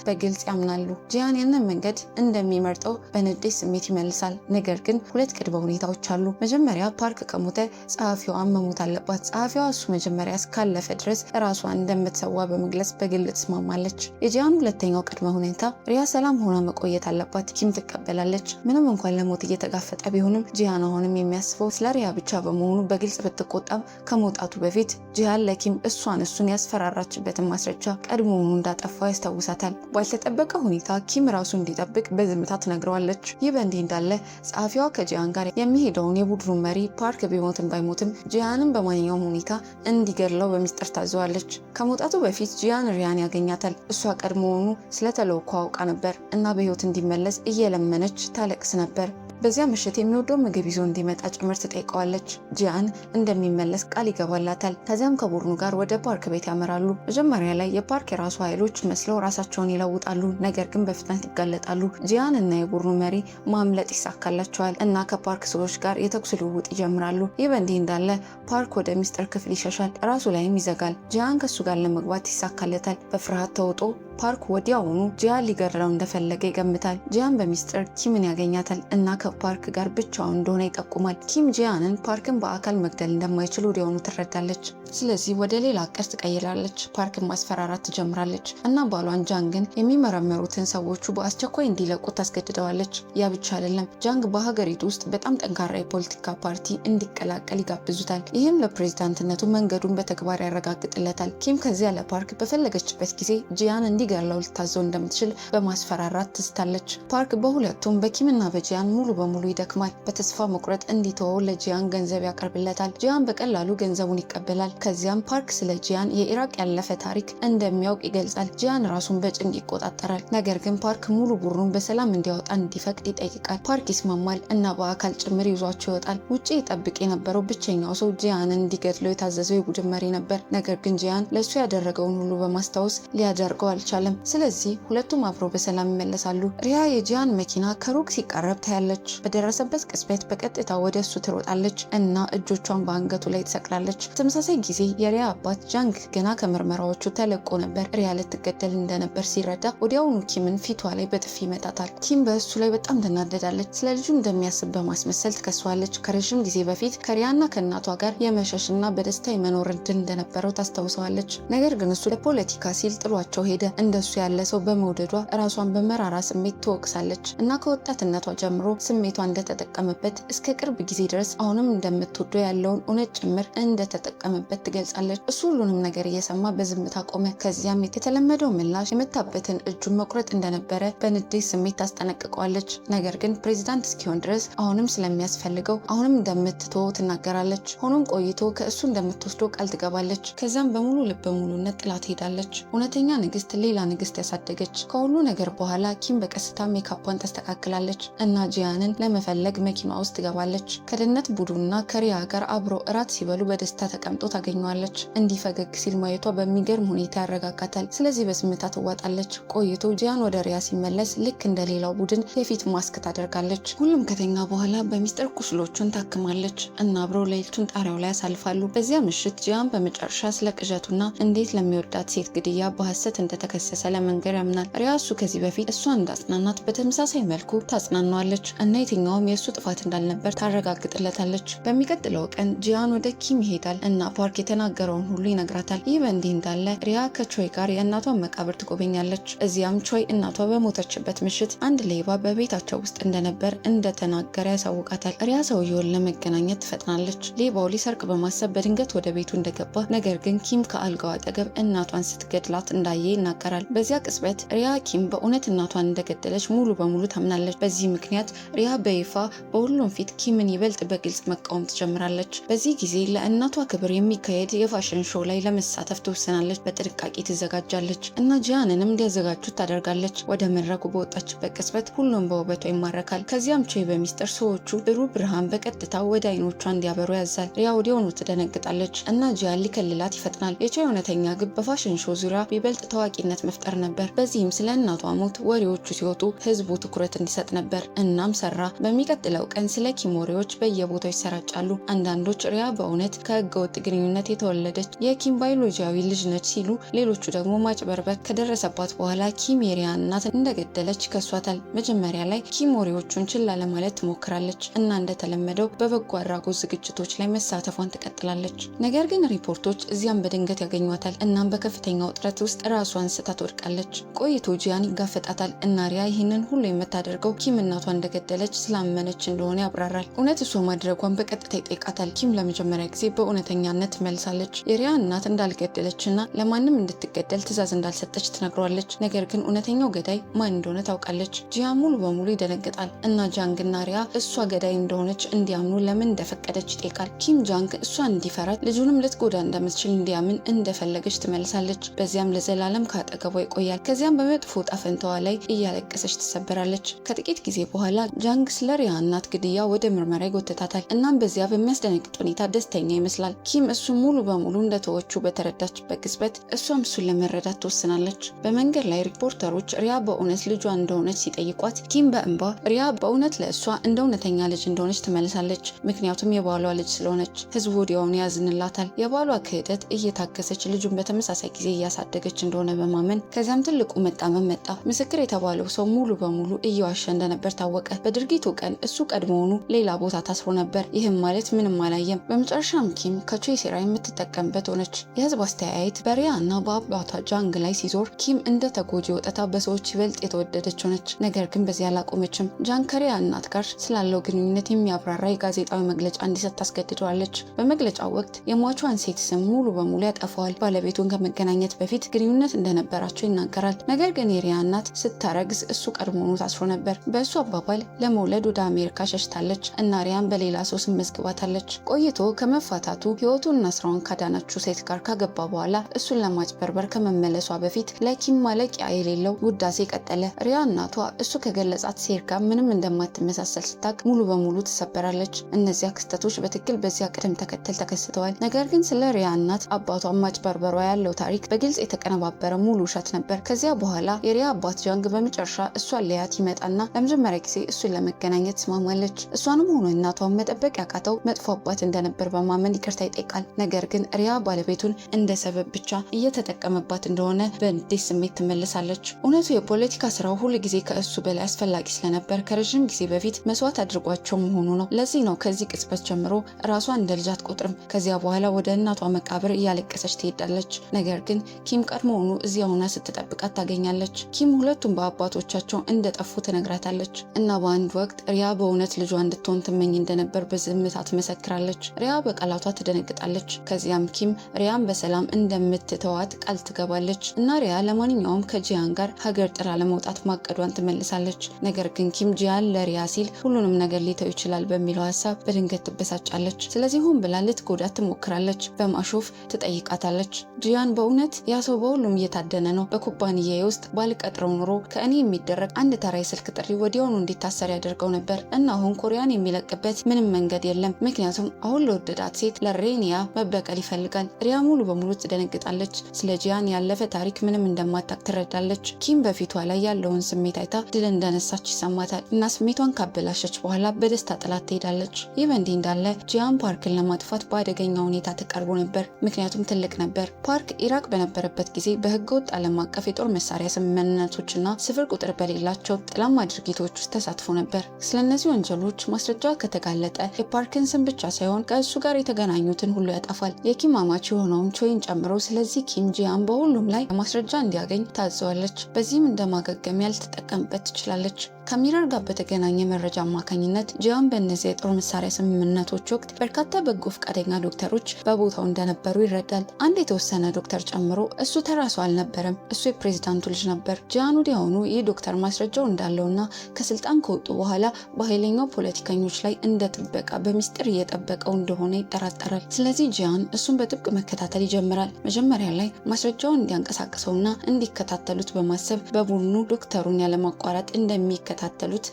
በግልጽ ያምናሉ። ጂያን ያንን መንገድ እንደሚመርጠው በንዴት ስሜት ይመልሳል። ነገር ግን ሁለት ቅድመ ሁኔታዎች አሉ። መጀመሪያ ፓርክ ከሞተ ጸሐፊዋን መሞት አለባት። ጸሐፊዋ እሱ መጀመሪያ እስካለፈ ድረስ ራሷን እንደምትሰዋ በመግለጽ በግል ትስማማለች። የጂያን ሁለተኛው ቅድመ ሁኔታ ሪያ ሰላም ሆና መቆየት አለባት። ኪም ትቀበላለች። ምንም እንኳን ለሞት እየተጋፈጠ ቢሆንም ጂያን አሁንም የሚያስበው ስለ ሪያ ብቻ በመሆኑ በግልጽ ብትቆጣም ከመውጣቱ በፊት ጂያን ለኪም እሱን ያስፈራራችበትን ማስረጃ ቀድሞውኑ እንዳጠፋው ያስታውሳታል። ባልተጠበቀ ሁኔታ ኪም ራሱ እንዲጠብቅ በዝምታ ትነግረዋለች። ይህ በእንዲህ እንዳለ ጸሐፊዋ ከጂያን ጋር የሚሄደውን የቡድኑን መሪ ፓርክ ቢሞትም ባይሞትም ጂያንን በማንኛውም ሁኔታ እንዲገድለው በሚስጥር ታዘዋለች። ከመውጣቱ በፊት ጂያን ሪያን ያገኛታል። እሷ ቀድሞውኑ ስለተለውኮ አውቃ ነበር እና በህይወት እንዲመለስ እየለመነች ታለቅስ ነበር። በዚያ ምሽት የሚወደው ምግብ ይዞ እንዲመጣ ጭምር ትጠይቀዋለች። ጂያን እንደሚመለስ ቃል ይገባላታል። ከዚያም ከቡድኑ ጋር ወደ ፓርክ ቤት ያመራሉ። መጀመሪያ ላይ የፓርክ የራሱ ኃይሎች መስለው ራሳቸውን ይለውጣሉ፣ ነገር ግን በፍጥነት ይጋለጣሉ። ጂያን እና የቡድኑ መሪ ማምለጥ ይሳካላቸዋል እና ከፓርክ ሰዎች ጋር የተኩስ ልውውጥ ይጀምራሉ። ይህ በእንዲህ እንዳለ ፓርክ ወደ ሚስጥር ክፍል ይሸሻል፣ ራሱ ላይም ይዘጋል። ጂያን ከሱ ጋር ለመግባት ይሳካለታል። በፍርሃት ተውጦ ፓርክ ወዲያውኑ ጂያን ሊገድለው እንደፈለገ ይገምታል። ጂያን በሚስጥር ኪምን ያገኛታል እና ከፓርክ ጋር ብቻውን እንደሆነ ይጠቁማል። ኪም ጂያንን ፓርክን በአካል መግደል እንደማይችል ወዲያውኑ ትረዳለች። ስለዚህ ወደ ሌላ ቅርጽ ትቀይራለች። ፓርክን ማስፈራራት ትጀምራለች እና ባሏን ጃንግን የሚመረመሩትን ሰዎቹ በአስቸኳይ እንዲለቁት ታስገድደዋለች። ያ ብቻ አይደለም፣ ጃንግ በሀገሪቱ ውስጥ በጣም ጠንካራ የፖለቲካ ፓርቲ እንዲቀላቀል ይጋብዙታል። ይህም ለፕሬዝዳንትነቱ መንገዱን በተግባር ያረጋግጥለታል። ኪም ከዚያ ለፓርክ በፈለገችበት ጊዜ ጂያን እንዲገድለው ልታዘው እንደምትችል በማስፈራራት ትስታለች። ፓርክ በሁለቱም በኪምና በጂያን ሙሉ በሙሉ ይደክማል። በተስፋ መቁረጥ እንዲተወው ለጂያን ገንዘብ ያቀርብለታል። ጂያን በቀላሉ ገንዘቡን ይቀበላል። ከዚያም ፓርክ ስለ ጂያን የኢራቅ ያለፈ ታሪክ እንደሚያውቅ ይገልጻል። ጂያን ራሱን በጭንቅ ይቆጣጠራል። ነገር ግን ፓርክ ሙሉ ቡድኑን በሰላም እንዲያወጣ እንዲፈቅድ ይጠይቃል። ፓርክ ይስማማል እና በአካል ጭምር ይዟቸው ይወጣል። ውጪ ይጠብቅ የነበረው ብቸኛው ሰው ጂያንን እንዲገድለው የታዘዘው የቡድን መሪ ነበር። ነገር ግን ጂያን ለእሱ ያደረገውን ሁሉ በማስታወስ ሊያደርገው አልቻለም። ስለዚህ ሁለቱም አብረው በሰላም ይመለሳሉ። ሪያ የጂያን መኪና ከሩቅ ሲቃረብ ታያለች። በደረሰበት ቅጽበት በቀጥታ ወደ እሱ ትሮጣለች እና እጆቿን በአንገቱ ላይ ትሰቅላለች። ተመሳሳይ ጊዜ የሪያ አባት ጃንግ ገና ከምርመራዎቹ ተለቆ ነበር። ሪያ ልትገደል እንደነበር ሲረዳ ወዲያውኑ ኪምን ፊቷ ላይ በጥፊ ይመታታል። ኪም በእሱ ላይ በጣም ትናደዳለች። ስለ ልጁ እንደሚያስብ በማስመሰል ትከሷለች። ከረዥም ጊዜ በፊት ከሪያና ከእናቷ ጋር የመሸሽና በደስታ የመኖር እድል እንደነበረው ታስታውሰዋለች። ነገር ግን እሱ ለፖለቲካ ሲል ጥሏቸው ሄደ። እንደሱ ያለ ሰው በመውደዷ ራሷን በመራራ ስሜት ትወቅሳለች እና ከወጣትነቷ ጀምሮ ስሜቷ እንደተጠቀመበት እስከ ቅርብ ጊዜ ድረስ አሁንም እንደምትወደው ያለውን እውነት ጭምር እንደተጠቀመበት ትገልጻለች። እሱ ሁሉንም ነገር እየሰማ በዝምታ ቆመ። ከዚያም የተለመደው ምላሽ የመታበትን እጁን መቁረጥ እንደነበረ በንዴት ስሜት ታስጠነቅቀዋለች። ነገር ግን ፕሬዚዳንት እስኪሆን ድረስ አሁንም ስለሚያስፈልገው አሁንም እንደምትተወው ትናገራለች። ሆኖም ቆይቶ ከእሱ እንደምትወስደው ቃል ትገባለች። ከዚያም በሙሉ ልበ ሙሉነት ጥላ ትሄዳለች። እውነተኛ ንግስት ሌላ ንግስት ያሳደገች። ከሁሉ ነገር በኋላ ኪም በቀስታ ሜካፓን ታስተካክላለች እና ጂያንን ለመፈለግ መኪና ውስጥ ትገባለች። ከደህንነት ቡድኑና ከሪያ ጋር አብረው እራት ሲበሉ በደስታ ተቀምጦ ታገኘዋለች። እንዲህ ፈገግ ሲል ማየቷ በሚገርም ሁኔታ ያረጋጋታል። ስለዚህ በዝምታ ትዋጣለች። ቆይቶ ጂያን ወደ ሪያ ሲመለስ ልክ እንደ ሌላው ቡድን የፊት ማስክ ታደርጋለች። ሁሉም ከተኛ በኋላ በሚስጥር ቁስሎቹን ታክማለች እና አብረው ሌሊቱን ጣሪያው ላይ ያሳልፋሉ። በዚያ ምሽት ጂያን በመጨረሻ ስለ ቅዠቱና እንዴት ለሚወዳት ሴት ግድያ በሐሰት እንደተከሰሰ እንደተከሰሰ ለመንገር ያምናል። ሪያ እሱ ከዚህ በፊት እሷ እንዳጽናናት በተመሳሳይ መልኩ ታጽናናዋለች እና የትኛውም የእሱ ጥፋት እንዳልነበር ታረጋግጥለታለች። በሚቀጥለው ቀን ጂያን ወደ ኪም ይሄዳል እና ፓርክ የተናገረውን ሁሉ ይነግራታል። ይህ በእንዲህ እንዳለ ሪያ ከቾይ ጋር የእናቷን መቃብር ትጎበኛለች። እዚያም ቾይ እናቷ በሞተችበት ምሽት አንድ ሌባ በቤታቸው ውስጥ እንደነበር እንደተናገረ ያሳውቃታል። ሪያ ሰውየውን ለመገናኘት ትፈጥናለች። ሌባው ሊሰርቅ በማሰብ በድንገት ወደ ቤቱ እንደገባ፣ ነገር ግን ኪም ከአልጋው አጠገብ እናቷን ስትገድላት እንዳየ ይናገራል። በዚያ ቅጽበት ሪያ ኪም በእውነት እናቷን እንደገደለች ሙሉ በሙሉ ታምናለች። በዚህ ምክንያት ሪያ በይፋ በሁሉም ፊት ኪምን ይበልጥ በግልጽ መቃወም ትጀምራለች። በዚህ ጊዜ ለእናቷ ክብር የሚካሄድ የፋሽን ሾው ላይ ለመሳተፍ ትወስናለች። በጥንቃቄ ትዘጋጃለች እና ጂያንንም እንዲያዘጋጁት ታደርጋለች። ወደ መድረኩ በወጣችበት ቅጽበት ሁሉም በውበቷ ይማረካል። ከዚያም ቾይ በሚስጥር ሰዎቹ ብሩህ ብርሃን በቀጥታ ወደ አይኖቿ እንዲያበሩ ያዛል። ሪያ ወዲያውኑ ትደነግጣለች እና ጂያን ሊከልላት ይፈጥናል። የቾይ እውነተኛ ግብ በፋሽን ሾው ዙሪያ ቢበልጥ ታዋቂነት መፍጠር ነበር። በዚህም ስለ እናቷ ሞት ወሬዎቹ ሲወጡ ህዝቡ ትኩረት እንዲሰጥ ነበር። እናም ሰራ። በሚቀጥለው ቀን ስለ ኪም ወሬዎች በየቦታው ይሰራጫሉ። አንዳንዶች ሪያ በእውነት ከህገወጥ ግንኙነት የተወለደች የኪም ባዮሎጂያዊ ልጅ ነች ሲሉ፣ ሌሎቹ ደግሞ ማጭበርበር ከደረሰባት በኋላ ኪም የሪያ እናት እንደገደለች ይከሷታል። መጀመሪያ ላይ ኪም ወሬዎቹን ችላ ለማለት ትሞክራለች እና እንደተለመደው በበጎ አድራጎት ዝግጅቶች ላይ መሳተፏን ትቀጥላለች። ነገር ግን ሪፖርቶች እዚያም በድንገት ያገኟታል። እናም በከፍተኛ ውጥረት ውስጥ ራሷን ስታ ትወድቃለች። ቆይቶ ጂያን ይጋፈጣታል እና ሪያ ይህንን ሁሉ የምታደርገው ኪም እናቷ እንደገደለች ስላመነች እንደሆነ ያብራራል። እውነት እሷ ማድረጓን በቀጥታ ይጠይቃታል። ኪም ለመጀመሪያ ጊዜ በእውነተኛነት ትመልሳለች። የሪያ እናት እንዳልገደለችና ለማንም እንድትገደል ትዕዛዝ እንዳልሰጠች ትነግረዋለች። ነገር ግን እውነተኛው ገዳይ ማን እንደሆነ ታውቃለች። ጂያን ሙሉ በሙሉ ይደነግጣል እና ጃንግና ሪያ እሷ ገዳይ እንደሆነች እንዲያምኑ ለምን እንደፈቀደች ይጠይቃል። ኪም ጃንግ እሷ እንዲፈራት ልጁንም ልትጎዳ እንደምትችል እንዲያምን እንደፈለገች ትመልሳለች። በዚያም ለዘላለም ከአጠገቧ ይቆያል። ከዚያም በመጥፎ ጣፈንታዋ ላይ እያለቀሰች ትሰበራለች። ከጥቂት ጊዜ በኋላ ጃንግ ስለ ሪያ እናት ግድያ ወደ ምርመራ ይጎተታታል። እናም በዚያ በሚያስደነግጥ ሁኔታ ደስተኛ ይመስላል። ኪም እሱን ሙሉ በሙሉ እንደተወቹ በተረዳችበት ቅጽበት እሷም እሱን ለመረዳት ትወስናለች። በመንገድ ላይ ሪፖርተሮች ሪያ በእውነት ልጇ እንደሆነች ሲጠይቋት ኪም በእንባ ሪያ በእውነት ለእሷ እንደ እውነተኛ ልጅ እንደሆነች ትመልሳለች። ምክንያቱም የባሏ ልጅ ስለሆነች ህዝቡ ወዲያውኑ ያዝንላታል። የባሏ ክህደት እየታገሰች ልጁን በተመሳሳይ ጊዜ እያሳደገች እንደሆነ በማመን ከዚያም ትልቁ መጣመም መጣ። ምስክር የተባለው ሰው ሙሉ በሙሉ እየዋሸ እንደነበር ታወቀ። በድርጊቱ ቀን እሱ ቀድሞውኑ ሌላ ቦታ ታስሮ ነበር። ይህም ማለት ምንም አላየም። በመጨረሻም ኪም ከቾይ ሴራ የምትጠቀምበት ሆነች። የህዝብ አስተያየት በሪያ እና በአባቷ ጃንግ ላይ ሲዞር ኪም እንደ ተጎጂ ወጥታ በሰዎች ይበልጥ የተወደደች ሆነች። ነገር ግን በዚህ አላቆመችም። ጃንግ ከሪያ እናት ጋር ስላለው ግንኙነት የሚያብራራ የጋዜጣዊ መግለጫ እንዲሰጥ ታስገድደዋለች። በመግለጫው ወቅት የሟቿን ሴት ስም ሙሉ በሙሉ ያጠፋዋል። ባለቤቱን ከመገናኘት በፊት ግንኙነት እንደነበራቸው ይናገራል። ነገር ግን የሪያ እናት ስታረግዝ እሱ ቀድሞውኑ ታስሮ ነበር። በእሱ አባባል ለመውለድ ወደ አሜሪካ ሸሽታለች እና ሪያን በሌላ ሰው ስም መዝግባታለች። ቆይቶ ከመፋታቱ ህይወቱንና ስራውን ካዳናችው ሴት ጋር ካገባ በኋላ እሱን ለማጭበርበር ከመመለሷ በፊት ለኪም ማለቂያ የሌለው ውዳሴ ቀጠለ። ሪያ እናቷ እሱ ከገለጻት ሴት ጋር ምንም እንደማትመሳሰል ስታቅ ሙሉ በሙሉ ትሰበራለች። እነዚያ ክስተቶች በትክክል በዚያ ቅደም ተከተል ተከስተዋል። ነገር ግን ስለ ሪያ እናት አባቷን ማጭበርበሯ ያለው ታሪክ በግልጽ የተቀነባበረ ሙሉ ውሸት ነበር። ከዚያ በኋላ የሪያ አባት ጃንግ በመጨረሻ እሷን ሊያት ይመጣና ለመጀመሪያ ጊዜ እሱን ለመገናኘት ትስማማለች። እሷንም ሆኖ እናቷን መጠበቅ ያቃተው መጥፎ አባት እንደነበር በማመን ይቅርታ ይጠይቃል። ነገር ግን ሪያ ባለቤቱን እንደ ሰበብ ብቻ እየተጠቀመባት እንደሆነ በንዴት ስሜት ትመለሳለች። እውነቱ የፖለቲካ ስራው ሁሉ ጊዜ ከእሱ በላይ አስፈላጊ ስለነበር ከረዥም ጊዜ በፊት መስዋዕት አድርጓቸው መሆኑ ነው። ለዚህ ነው ከዚህ ቅጽበት ጀምሮ ራሷን እንደ ልጅ አትቆጥርም። ከዚያ በኋላ ወደ እናቷ መቃብር እያለቀሰች ትሄዳለች። ነገር ግን ኪም ቀድሞውኑ እዚያ ሆና ስትጠብቃት ታገኛለች። ኪም ሁለቱም በአባቶቻቸው እንደጠፉ ትነግራታለች እና በአንድ ወቅት ሪያ በእውነት ልጇ እንድትሆን ትመኝ እንደነበር በዝምታ ትመሰክራለች። ሪያ በቃላቷ ትደነግጣለች። ከዚያም ኪም ሪያን በሰላም እንደምትተዋት ቃል ትገባለች እና ሪያ ለማንኛውም ከጂያን ጋር ሀገር ጥላ ለመውጣት ማቀዷን ትመልሳለች። ነገር ግን ኪም ጂያን ለሪያ ሲል ሁሉንም ነገር ሊተው ይችላል በሚለው ሀሳብ በድንገት ትበሳጫለች። ስለዚህ ሆን ብላ ልትጎዳት ትሞክራለች። በማሾፍ ትጠይቃታለች። ጂያን በእውነት ያ ሰው በሁሉም እየታደነ ነው። በኩባንያዬ ውስጥ ባልቀጥረው ኑሮ ከእኔ የሚደረግ አንድ ተራ የስልክ ጥሪ ወዲያውኑ እንዲታሰር ያደርገው ነበር እና አሁን ኮሪያን የሚለቅበት ምንም መንገድ የለም። ምክንያቱም አሁን ለወደዳት ሴት ለሬኒያ መበቀል ይፈልጋል። ሪያ ሙሉ በሙሉ ትደነግጣለች። ስለ ጂያን ያለፈ ታሪክ ምንም እንደማታውቅ ትረዳለች። ኪም በፊቷ ላይ ያለውን ስሜት አይታ ድል እንደነሳች ይሰማታል እና ስሜቷን ካበላሸች በኋላ በደስታ ጥላት ትሄዳለች። ይህ በእንዲህ እንዳለ ጂያን ፓርክን ለማጥፋት በአደገኛ ሁኔታ ተቀርቦ ነበር። ምክንያቱም ትልቅ ነበር። ፓርክ ኢራቅ በነበረበት ጊዜ በህገወጥ ወጥ ዓለም አቀፍ የጦር መሳሪያ ስምምነቶችና ስፍር ቁጥር በሌላቸው ጥላማ ድርጊቶች ውስጥ ተሳትፎ ነበር። ስለነዚህ ወንጀሎች ማስረጃ ከተጋለጠ የፓርክን ብቻ ሳይሆን ከእሱ ጋር የተገናኙትን ሁሉ ያጠፋል። የኪም አማች የሆነውን ቾይን ጨምሮ ስለዚህ ኪም ጂያን በሁሉም ላይ ማስረጃ እንዲያገኝ ታዘዋለች። በዚህም እንደማገገሚያ ልትጠቀምበት ትችላለች። ከሚረር ጋር በተገናኘ መረጃ አማካኝነት ጂያን በእነዚህ የጦር መሳሪያ ስምምነቶች ወቅት በርካታ በጎ ፈቃደኛ ዶክተሮች በቦታው እንደነበሩ ይረዳል። አንድ የተወሰነ ዶክተር ጨምሮ እሱ ተራሱ አልነበረም፣ እሱ የፕሬዝዳንቱ ልጅ ነበር። ጂያን ወዲያውኑ ይህ ዶክተር ማስረጃው እንዳለውና ከስልጣን ከወጡ በኋላ በኃይለኛው ፖለቲከኞች ላይ እንደ ጥበቃ በሚስጥር እየጠበቀው እንደሆነ ይጠራጠራል። ስለዚህ ጂያን እሱን በጥብቅ መከታተል ይጀምራል። መጀመሪያ ላይ ማስረጃውን እንዲያንቀሳቅሰውና እንዲከታተሉት በማሰብ በቡድኑ ዶክተሩን ያለማቋረጥ እንደሚከታተሉት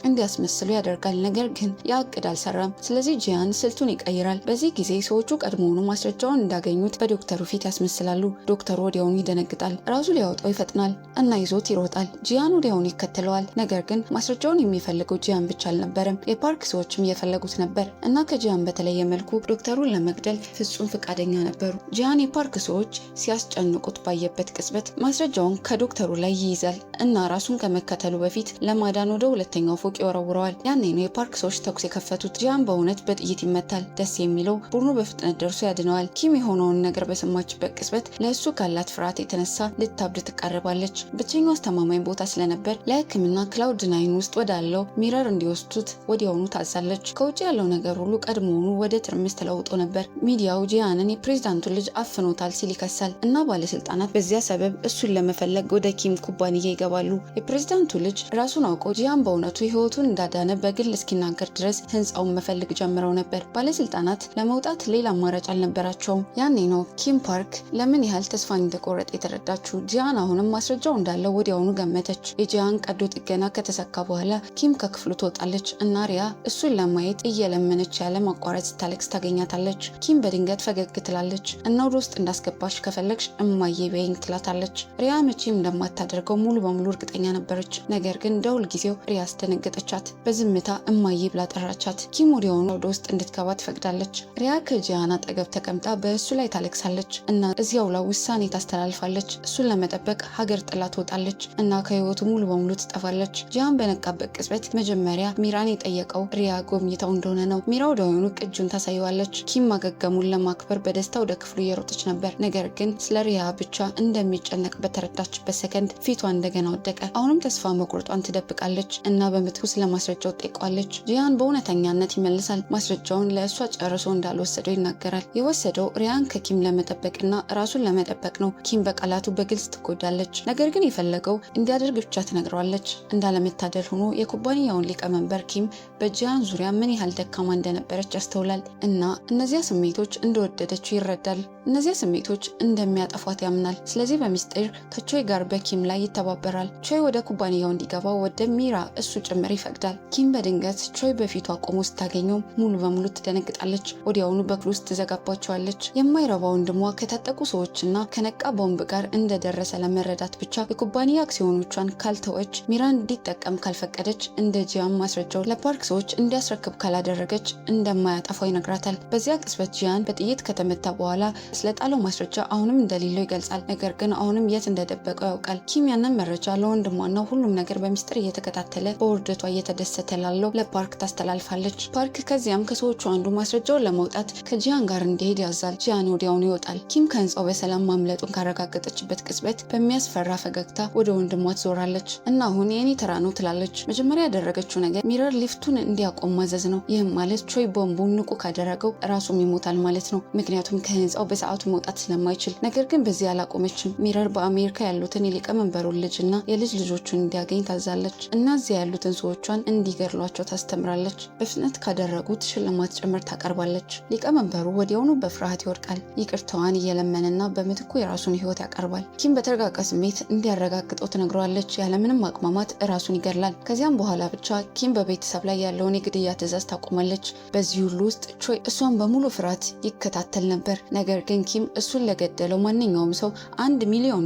እንዲያስመስሉ ያደርጋል። ነገር ግን ያ እቅድ አልሰራም። ስለዚህ ጂያን ስልቱን ይቀይራል። በዚህ ጊዜ ሰዎቹ ቀድሞውኑ ማስረጃውን እንዳገኙት በዶክተሩ ፊት ያስመስላሉ። ዶክተሩ ወዲያውኑ ይደነግጣል፣ ራሱ ሊያወጣው ይፈጥናል እና ይዞት ይሮጣል። ጂያን ወዲያውኑ ይከተለዋል። ነገር ግን ማስረጃውን የሚፈልገው ጂያን ብቻ አልነበረም፣ የፓርክ ሰዎችም እየፈለጉት ነበር እና ከጂያን በተለየ መልኩ ዶክተሩን ለመግደል ፍጹም ፈቃደኛ ነበሩ። ጂያን የፓርክ ሰዎች ሲያስጨንቁት ባየበት ቅጽበት ማስረጃውን ከዶክተሩ ላይ ይይዛል እና ራሱን ከመከተሉ በፊት ለማዳን ወደ ሁለተኛው ፎቅ ይወረውረዋል። ያኔ ነው የፓርክ ሰዎች ተኩስ የከፈቱት። ጂያን በእውነት በጥይት ይመታል። ደስ የሚለው ቡድኑ በፍጥነት ደርሶ ያድነዋል። ኪም የሆነውን ነገር በሰማችበት ቅጽበት ለእሱ ካላት ፍርሃት የተነሳ ልታብድ ትቃረባለች። ብቸኛው አስተማማኝ ቦታ ስለነበር ለሕክምና ክላውድ 9 ውስጥ ወዳለው ሚረር እንዲወስዱት ወዲያውኑ ታዛለች። ከውጭ ያለው ነገር ሁሉ ቀድሞውኑ ወደ ትርምስ ተለውጦ ነበር። ሚዲያው ጂያንን የፕሬዝዳንቱን ልጅ አፍኖታል ሲል ይከሳል እና ባለስልጣናት በዚያ ሰበብ እሱን ለመፈለግ ወደ ኪም ኩባንያ ይገባሉ። የፕሬዝዳንቱ ልጅ ራሱን አውቆ ጂያን በእውነቱ ህይወቱን እንዳዳነ በግል እስኪናገር ድረስ ህንፃውን መፈለግ ጀምረው ነበር። ባለስልጣናት ለመውጣት ሌላ አማራጭ አልነበራቸውም። ያኔ ነው ኪም ፓርክ ለምን ያህል ተስፋ እንደቆረጠ የተረዳችው። ጂያን አሁንም ማስረጃው እንዳለው ወዲያውኑ ገመተች። የጂያን ቀዶ ጥገና ከተሰካ በኋላ ኪም ከክፍሉ ትወጣለች እና ሪያ እሱን ለማየት እየለመነች ያለ ማቋረጥ ስታለቅስ ታገኛታለች። ኪም በድንገት ፈገግ ትላለች እና ወደ ውስጥ እንዳስገባሽ ከፈለግሽ እማዬ በይኝ ትላታለች። ሪያ መቼም እንደማታደርገው ሙሉ በሙሉ እርግጠኛ ነበረች። ነገር ግን እንደ ሁልጊዜው ሪያ አስደነገጠቻት። በዝምታ እማዬ ብላ ጠራቻት። ኪም ወዲያውኑ ወደ ውስጥ እንድትገባ ትፈቅዳለች። ሪያ ከጂያን አጠገብ ተቀምጣ በእሱ ላይ ታለቅሳለች እና እዚያው ላይ ውሳኔ ታስተላልፋለች። እሱን ለመጠበቅ ሀገር ጥላ ትወጣለች እና ከህይወቱ ሙሉ በሙሉ ትጠፋለች። ጂያን በነቃበት ቅጽበት መጀመሪያ ሚራን የጠየቀው ሪያ ጎብኝታው እንደሆነ ነው። ሚራ ወዲያውኑ ቅጁን ታሳየዋለች። ኪም ማገገሙን ለማክበር በደስታ ወደ ክፍሉ እየሮጠች ነበር። ነገር ግን ስለ ሪያ ብቻ እንደሚጨነቅ በተረዳችበት ሰከንድ ፊቷ እንደገና ወደቀ። አሁንም ተስፋ መቁረጧን ትደብቃለች እና በምትኩ ስለ ማስረጃው ጠይቋለች። ጂያን በእውነተኛነት ይመልሳል። ማስረጃውን ለእሷ ጨርሶ እንዳልወሰደው ይናገራል። የወሰደው ሪያን ከኪም ለመጠበቅና ራሱን ለመጠበቅ ነው። ኪም በቃላቱ በግልጽ ትጎዳለች። ነገር ግን የፈለገው እንዲያደርግ ብቻ ትነግረዋለች። እንዳለመታደል ሆኖ የኩባንያውን ሊቀመንበር ኪም በጂያን ዙሪያ ምን ያህል ደካማ እንደነበረች ያስተውላል እና እነዚያ ስሜቶች እንደወደደችው ይረዳል። እነዚያ ስሜቶች እንደሚያጠፏት ያምናል። ስለዚህ በሚስጥር ከቾይ ጋር በኪም ላይ ይተባበራል። ቾይ ወደ ኩባንያው እንዲገባ ወደ ሚራ እሱ ጭምር ይፈቅዳል። ኪም በድንገት ቾይ በፊቷ ቆሞ ስታገኘው ሙሉ በሙሉ ትደነግጣለች። ወዲያውኑ በክፍሉ ውስጥ ትዘጋባቸዋለች። የማይረባ ወንድሟ ከታጠቁ ሰዎችና ከነቃ ቦምብ ጋር እንደደረሰ ለመረዳት ብቻ የኩባንያ አክሲዮኖቿን ካልተወች፣ ሚራን እንዲጠቀም ካልፈቀደች፣ እንደ ጂያን ማስረጃው ለፓርክ ሰዎች እንዲያስረክብ ካላደረገች እንደማያጠፋው ይነግራታል። በዚያ ቅጽበት ጂያን በጥይት ከተመታ በኋላ ስለጣለው ማስረጃ አሁንም እንደሌለው ይገልጻል። ነገር ግን አሁንም የት እንደደበቀው ያውቃል። ኪም ያንን መረጃ ለወንድሟና ሁሉም ነገር በሚስጥር እየተከታተለ በውርደቷ እየተደሰተ ላለው ለፓርክ ታስተላልፋለች። ፓርክ ከዚያም ከሰዎቹ አንዱ ማስረጃውን ለማውጣት ከጂያን ጋር እንዲሄድ ያዛል። ጂያን ወዲያውኑ ይወጣል። ኪም ከህንፃው በሰላም ማምለጡን ካረጋገጠችበት ቅጽበት በሚያስፈራ ፈገግታ ወደ ወንድሟ ትዞራለች እና አሁን የኔ ተራ ነው ትላለች። መጀመሪያ ያደረገችው ነገር ሚረር ሊፍቱን እንዲያቆም ማዘዝ ነው። ይህም ማለት ቾይ ቦምቡን ንቁ ካደረገው ራሱም ይሞታል ማለት ነው፣ ምክንያቱም ከህንፃው በሰዓቱ መውጣት ስለማይችል። ነገር ግን በዚህ አላቆመችም። ሚረር በአሜሪካ ያሉትን የሊቀመንበሩን ልጅና የልጅ ልጆቹን እንዲያገኝ ታዛለች እና እዚያ ያሉትን ሰዎቿን እንዲገድሏቸው ታስተምራለች። በፍጥነት ካደረጉት ሽልማት ጭምር ታቀርባለች። ሊቀመንበሩ ወዲያውኑ በፍርሃት ይወድቃል። ይቅርታዋን እየለመነና በምትኩ የራሱን ህይወት ያቀርባል። ኪም በተረጋጋ ስሜት እንዲያረጋግጠው ትነግረዋለች። ያለምንም ማቅማማት ራሱን ይገድላል። ከዚያም በኋላ ብቻ ኪም በቤተሰብ ላይ ያለውን የግድያ ትዕዛዝ ታቆማለች። በዚህ ሁሉ ውስጥ ቾይ እሷን በሙሉ ፍርሃት ይከታተል ነበር። ነገር ግን ኪም እሱን ለገደለው ማንኛውም ሰው $1 ሚሊዮን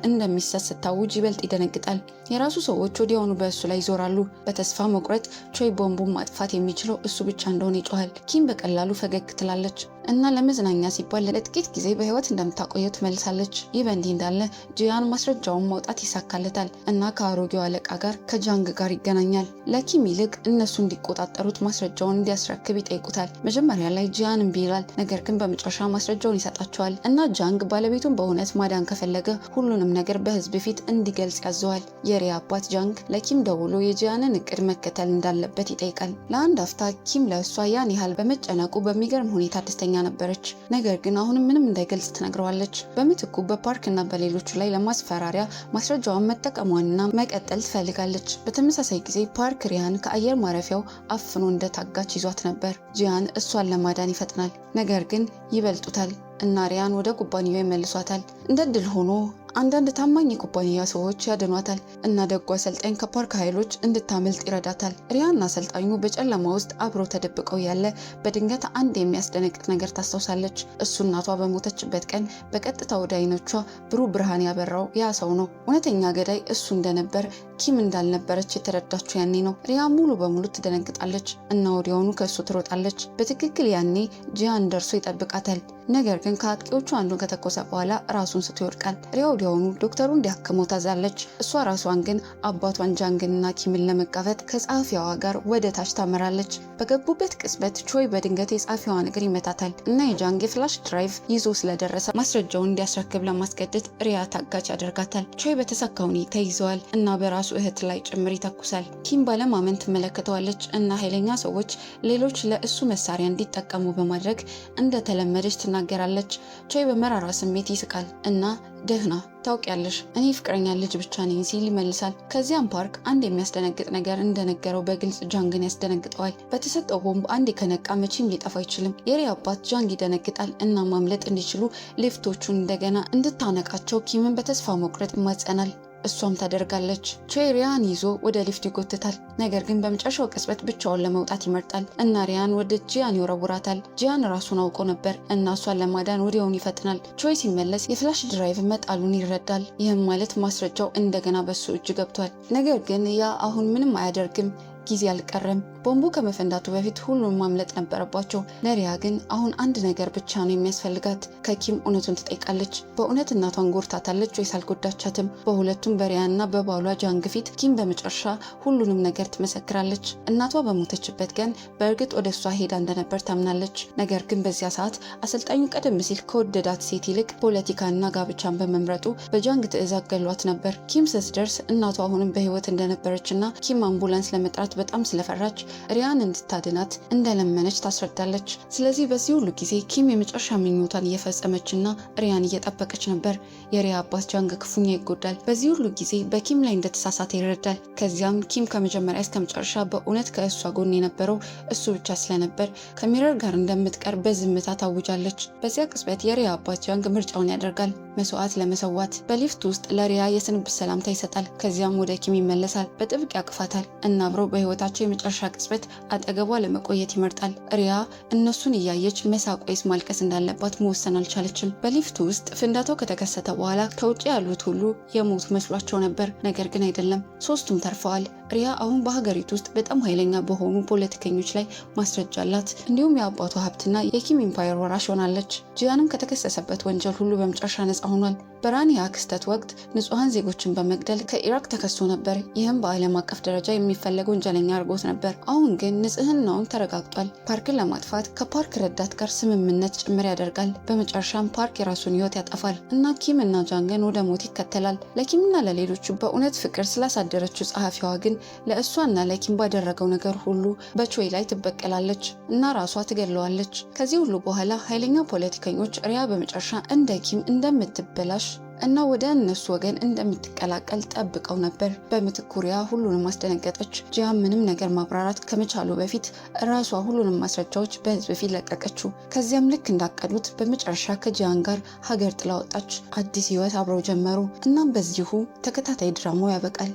እንደሚሰጥ ስታውጅ ይበልጥ ይደነግጣል። የራሱ ሰዎች ወዲያውኑ በእሱ ላይ ይዞራሉ። በተስፋ መቁረጥ ቾይ ቦምቡን ማጥፋት የሚችለው እሱ ብቻ እንደሆነ ይጮሃል። ኪም በቀላሉ ፈገግ ትላለች። እና ለመዝናኛ ሲባል ለጥቂት ጊዜ በህይወት እንደምታቆየው ትመልሳለች። ይህ በእንዲህ እንዳለ ጂያን ማስረጃውን ማውጣት ይሳካለታል እና ከአሮጌው አለቃ ጋር ከጃንግ ጋር ይገናኛል። ለኪም ይልቅ እነሱ እንዲቆጣጠሩት ማስረጃውን እንዲያስረክብ ይጠይቁታል። መጀመሪያ ላይ ጂያን እምቢ ይላል፣ ነገር ግን በመጨረሻ ማስረጃውን ይሰጣቸዋል እና ጃንግ ባለቤቱን በእውነት ማዳን ከፈለገ ሁሉንም ነገር በህዝብ ፊት እንዲገልጽ ያዘዋል። የሪያ አባት ጃንግ ለኪም ደውሎ የጂያንን እቅድ መከተል እንዳለበት ይጠይቃል። ለአንድ አፍታ ኪም ለእሷ ያን ያህል በመጨነቁ በሚገርም ሁኔታ ደስተኛ ነበረች። ነገር ግን አሁንም ምንም እንዳይገልጽ ትነግረዋለች። በምትኩ በፓርክ እና በሌሎቹ ላይ ለማስፈራሪያ ማስረጃዋን መጠቀሟንና መቀጠል ትፈልጋለች። በተመሳሳይ ጊዜ ፓርክ ሪያን ከአየር ማረፊያው አፍኖ እንደታጋች ይዟት ነበር። ጂያን እሷን ለማዳን ይፈጥናል፣ ነገር ግን ይበልጡታል እና ሪያን ወደ ኩባንያው ይመልሷታል። እንደ ድል ሆኖ አንዳንድ ታማኝ የኩባንያ ሰዎች ያድኗታል እና ደጉ አሰልጣኝ ከፓርክ ኃይሎች እንድታመልጥ ይረዳታል። ሪያና አሰልጣኙ በጨለማ ውስጥ አብሮ ተደብቀው ያለ በድንገት አንድ የሚያስደነግጥ ነገር ታስታውሳለች። እሱ እናቷ በሞተችበት ቀን በቀጥታ ወደ አይኖቿ ብሩህ ብርሃን ያበራው ያ ሰው ነው። እውነተኛ ገዳይ እሱ እንደነበር ኪም እንዳልነበረች የተረዳችው ያኔ ነው። ሪያ ሙሉ በሙሉ ትደነግጣለች እና ወዲያውኑ ከእሱ ትሮጣለች። በትክክል ያኔ ጂያን ደርሶ ይጠብቃታል። ነገር ግን ከአጥቂዎቹ አንዱን ከተኮሰ በኋላ ራሱን ስቶ ይወድቃል። ሪያ ወዲያውኑ ዶክተሩ እንዲያክመው ታዛለች። እሷ ራሷን ግን አባቷን ጃንግንና ኪምን ለመጋፈጥ ከጸሐፊዋ ጋር ወደ ታች ታመራለች። በገቡበት ቅጽበት ቾይ በድንገት የጸሐፊዋን እግር ይመታታል እና የጃንግ የፍላሽ ድራይቭ ይዞ ስለደረሰ ማስረጃውን እንዲያስረክብ ለማስገደድ ሪያ ታጋች ያደርጋታል። ቾይ በተሳካ ሁኔታ ይዘዋል እና በራሱ እህት ላይ ጭምር ይተኩሳል። ኪም ባለማመን ትመለከተዋለች እና ኃይለኛ ሰዎች ሌሎች ለእሱ መሳሪያ እንዲጠቀሙ በማድረግ እንደተለመደች ትናገራለች። ቾይ በመራራ ስሜት ይስቃል እና ደህና ታውቂያለሽ፣ እኔ ፍቅረኛ ልጅ ብቻ ነኝ ሲል ይመልሳል። ከዚያም ፓርክ አንድ የሚያስደነግጥ ነገር እንደነገረው በግልጽ ጃንግን ያስደነግጠዋል። በተሰጠው ቦምብ አንድ ከነቃ መቼም ሊጠፋ አይችልም። የሪያ አባት ጃንግ ይደነግጣል እና ማምለጥ እንዲችሉ ሊፍቶቹን እንደገና እንድታነቃቸው ኪምን በተስፋ መቁረጥ ይማጸናል። እሷም ታደርጋለች። ቾይ ሪያን ይዞ ወደ ሊፍት ይጎትታል፣ ነገር ግን በመጨረሻው ቅጽበት ብቻውን ለመውጣት ይመርጣል እና ሪያን ወደ ጂያን ይወረውራታል። ጂያን ራሱን አውቆ ነበር እና እሷን ለማዳን ወዲያውኑ ይፈጥናል። ቾይ ሲመለስ የፍላሽ ድራይቭ መጣሉን ይረዳል። ይህም ማለት ማስረጃው እንደገና በሱ እጅ ገብቷል። ነገር ግን ያ አሁን ምንም አያደርግም። ጊዜ አልቀረም። ቦምቡ ከመፈንዳቱ በፊት ሁሉም ማምለጥ ነበረባቸው። ለሪያ ግን አሁን አንድ ነገር ብቻ ነው የሚያስፈልጋት። ከኪም እውነቱን ትጠይቃለች። በእውነት እናቷን ጎድታታለች ወይስ አልጎዳቻትም? በሁለቱም በሪያና በባሏ ጃንግ ፊት ኪም በመጨረሻ ሁሉንም ነገር ትመሰክራለች። እናቷ በሞተችበት ቀን በእርግጥ ወደ እሷ ሄዳ እንደነበር ታምናለች። ነገር ግን በዚያ ሰዓት አሰልጣኙ ቀደም ሲል ከወደዳት ሴት ይልቅ ፖለቲካና ጋብቻን በመምረጡ በጃንግ ትዕዛዝ ገሏት ነበር። ኪም ስትደርስ እናቷ አሁንም በህይወት እንደነበረችና ኪም አምቡላንስ ለመጥራት በጣም ስለፈራች ሪያን እንድታድናት እንደለመነች ታስረዳለች። ስለዚህ በዚህ ሁሉ ጊዜ ኪም የመጨረሻ ምኞቷን እየፈጸመችና ሪያን እየጠበቀች ነበር። የሪያ አባት ጃንግ ክፉኛ ይጎዳል። በዚህ ሁሉ ጊዜ በኪም ላይ እንደተሳሳተ ይረዳል። ከዚያም ኪም ከመጀመሪያ እስከ መጨረሻ በእውነት ከእሷ ጎን የነበረው እሱ ብቻ ስለነበር ከሚረር ጋር እንደምትቀር በዝምታ ታውጃለች። በዚያ ቅጽበት የሪያ አባት ጃንግ ምርጫውን ያደርጋል፣ መስዋዕት ለመሰዋት። በሊፍት ውስጥ ለሪያ የስንብት ሰላምታ ይሰጣል። ከዚያም ወደ ኪም ይመለሳል፣ በጥብቅ ያቅፋታል እና አብረው በህይወታቸው የመጨረሻ ቅጽበት አጠገቧ ለመቆየት ይመርጣል። ሪያ እነሱን እያየች መሳቅ ወይስ ማልቀስ እንዳለባት መወሰን አልቻለችም። በሊፍቱ ውስጥ ፍንዳታው ከተከሰተ በኋላ ከውጭ ያሉት ሁሉ የሞቱ መስሏቸው ነበር፣ ነገር ግን አይደለም። ሶስቱም ተርፈዋል። ሪያ አሁን በሀገሪቱ ውስጥ በጣም ኃይለኛ በሆኑ ፖለቲከኞች ላይ ማስረጃ አላት። እንዲሁም የአባቷ ሀብትና የኪም ኢምፓየር ወራሽ ሆናለች። ጂያንም ከተከሰሰበት ወንጀል ሁሉ በመጨረሻ ነጻ ሆኗል። በራኒያ ክስተት ወቅት ንጹሐን ዜጎችን በመግደል ከኢራቅ ተከሶ ነበር። ይህም በዓለም አቀፍ ደረጃ የሚፈለግ ወንጀለኛ አድርጎት ነበር። አሁን ግን ንጽህናውን ተረጋግጧል። ፓርክን ለማጥፋት ከፓርክ ረዳት ጋር ስምምነት ጭምር ያደርጋል። በመጨረሻም ፓርክ የራሱን ህይወት ያጠፋል እና ኪም እና ጃንግን ወደ ሞት ይከተላል። ለኪምና ለሌሎቹ በእውነት ፍቅር ስላሳደረችው ጸሐፊዋ ግን ለእሷና ለኪም ባደረገው ነገር ሁሉ በቾይ ላይ ትበቀላለች እና ራሷ ትገለዋለች። ከዚህ ሁሉ በኋላ ኃይለኛ ፖለቲከኞች ሪያ በመጨረሻ እንደ ኪም እንደምትበላሽ እና ወደ እነሱ ወገን እንደምትቀላቀል ጠብቀው ነበር። በምትኩ ሪያ ሁሉንም አስደነገጠች። ጂያን ምንም ነገር ማብራራት ከመቻሉ በፊት ራሷ ሁሉንም ማስረጃዎች በህዝብ ፊት ለቀቀችው። ከዚያም ልክ እንዳቀዱት በመጨረሻ ከጂያን ጋር ሀገር ጥላ ወጣች። አዲስ ህይወት አብረው ጀመሩ። እናም በዚሁ ተከታታይ ድራማው ያበቃል።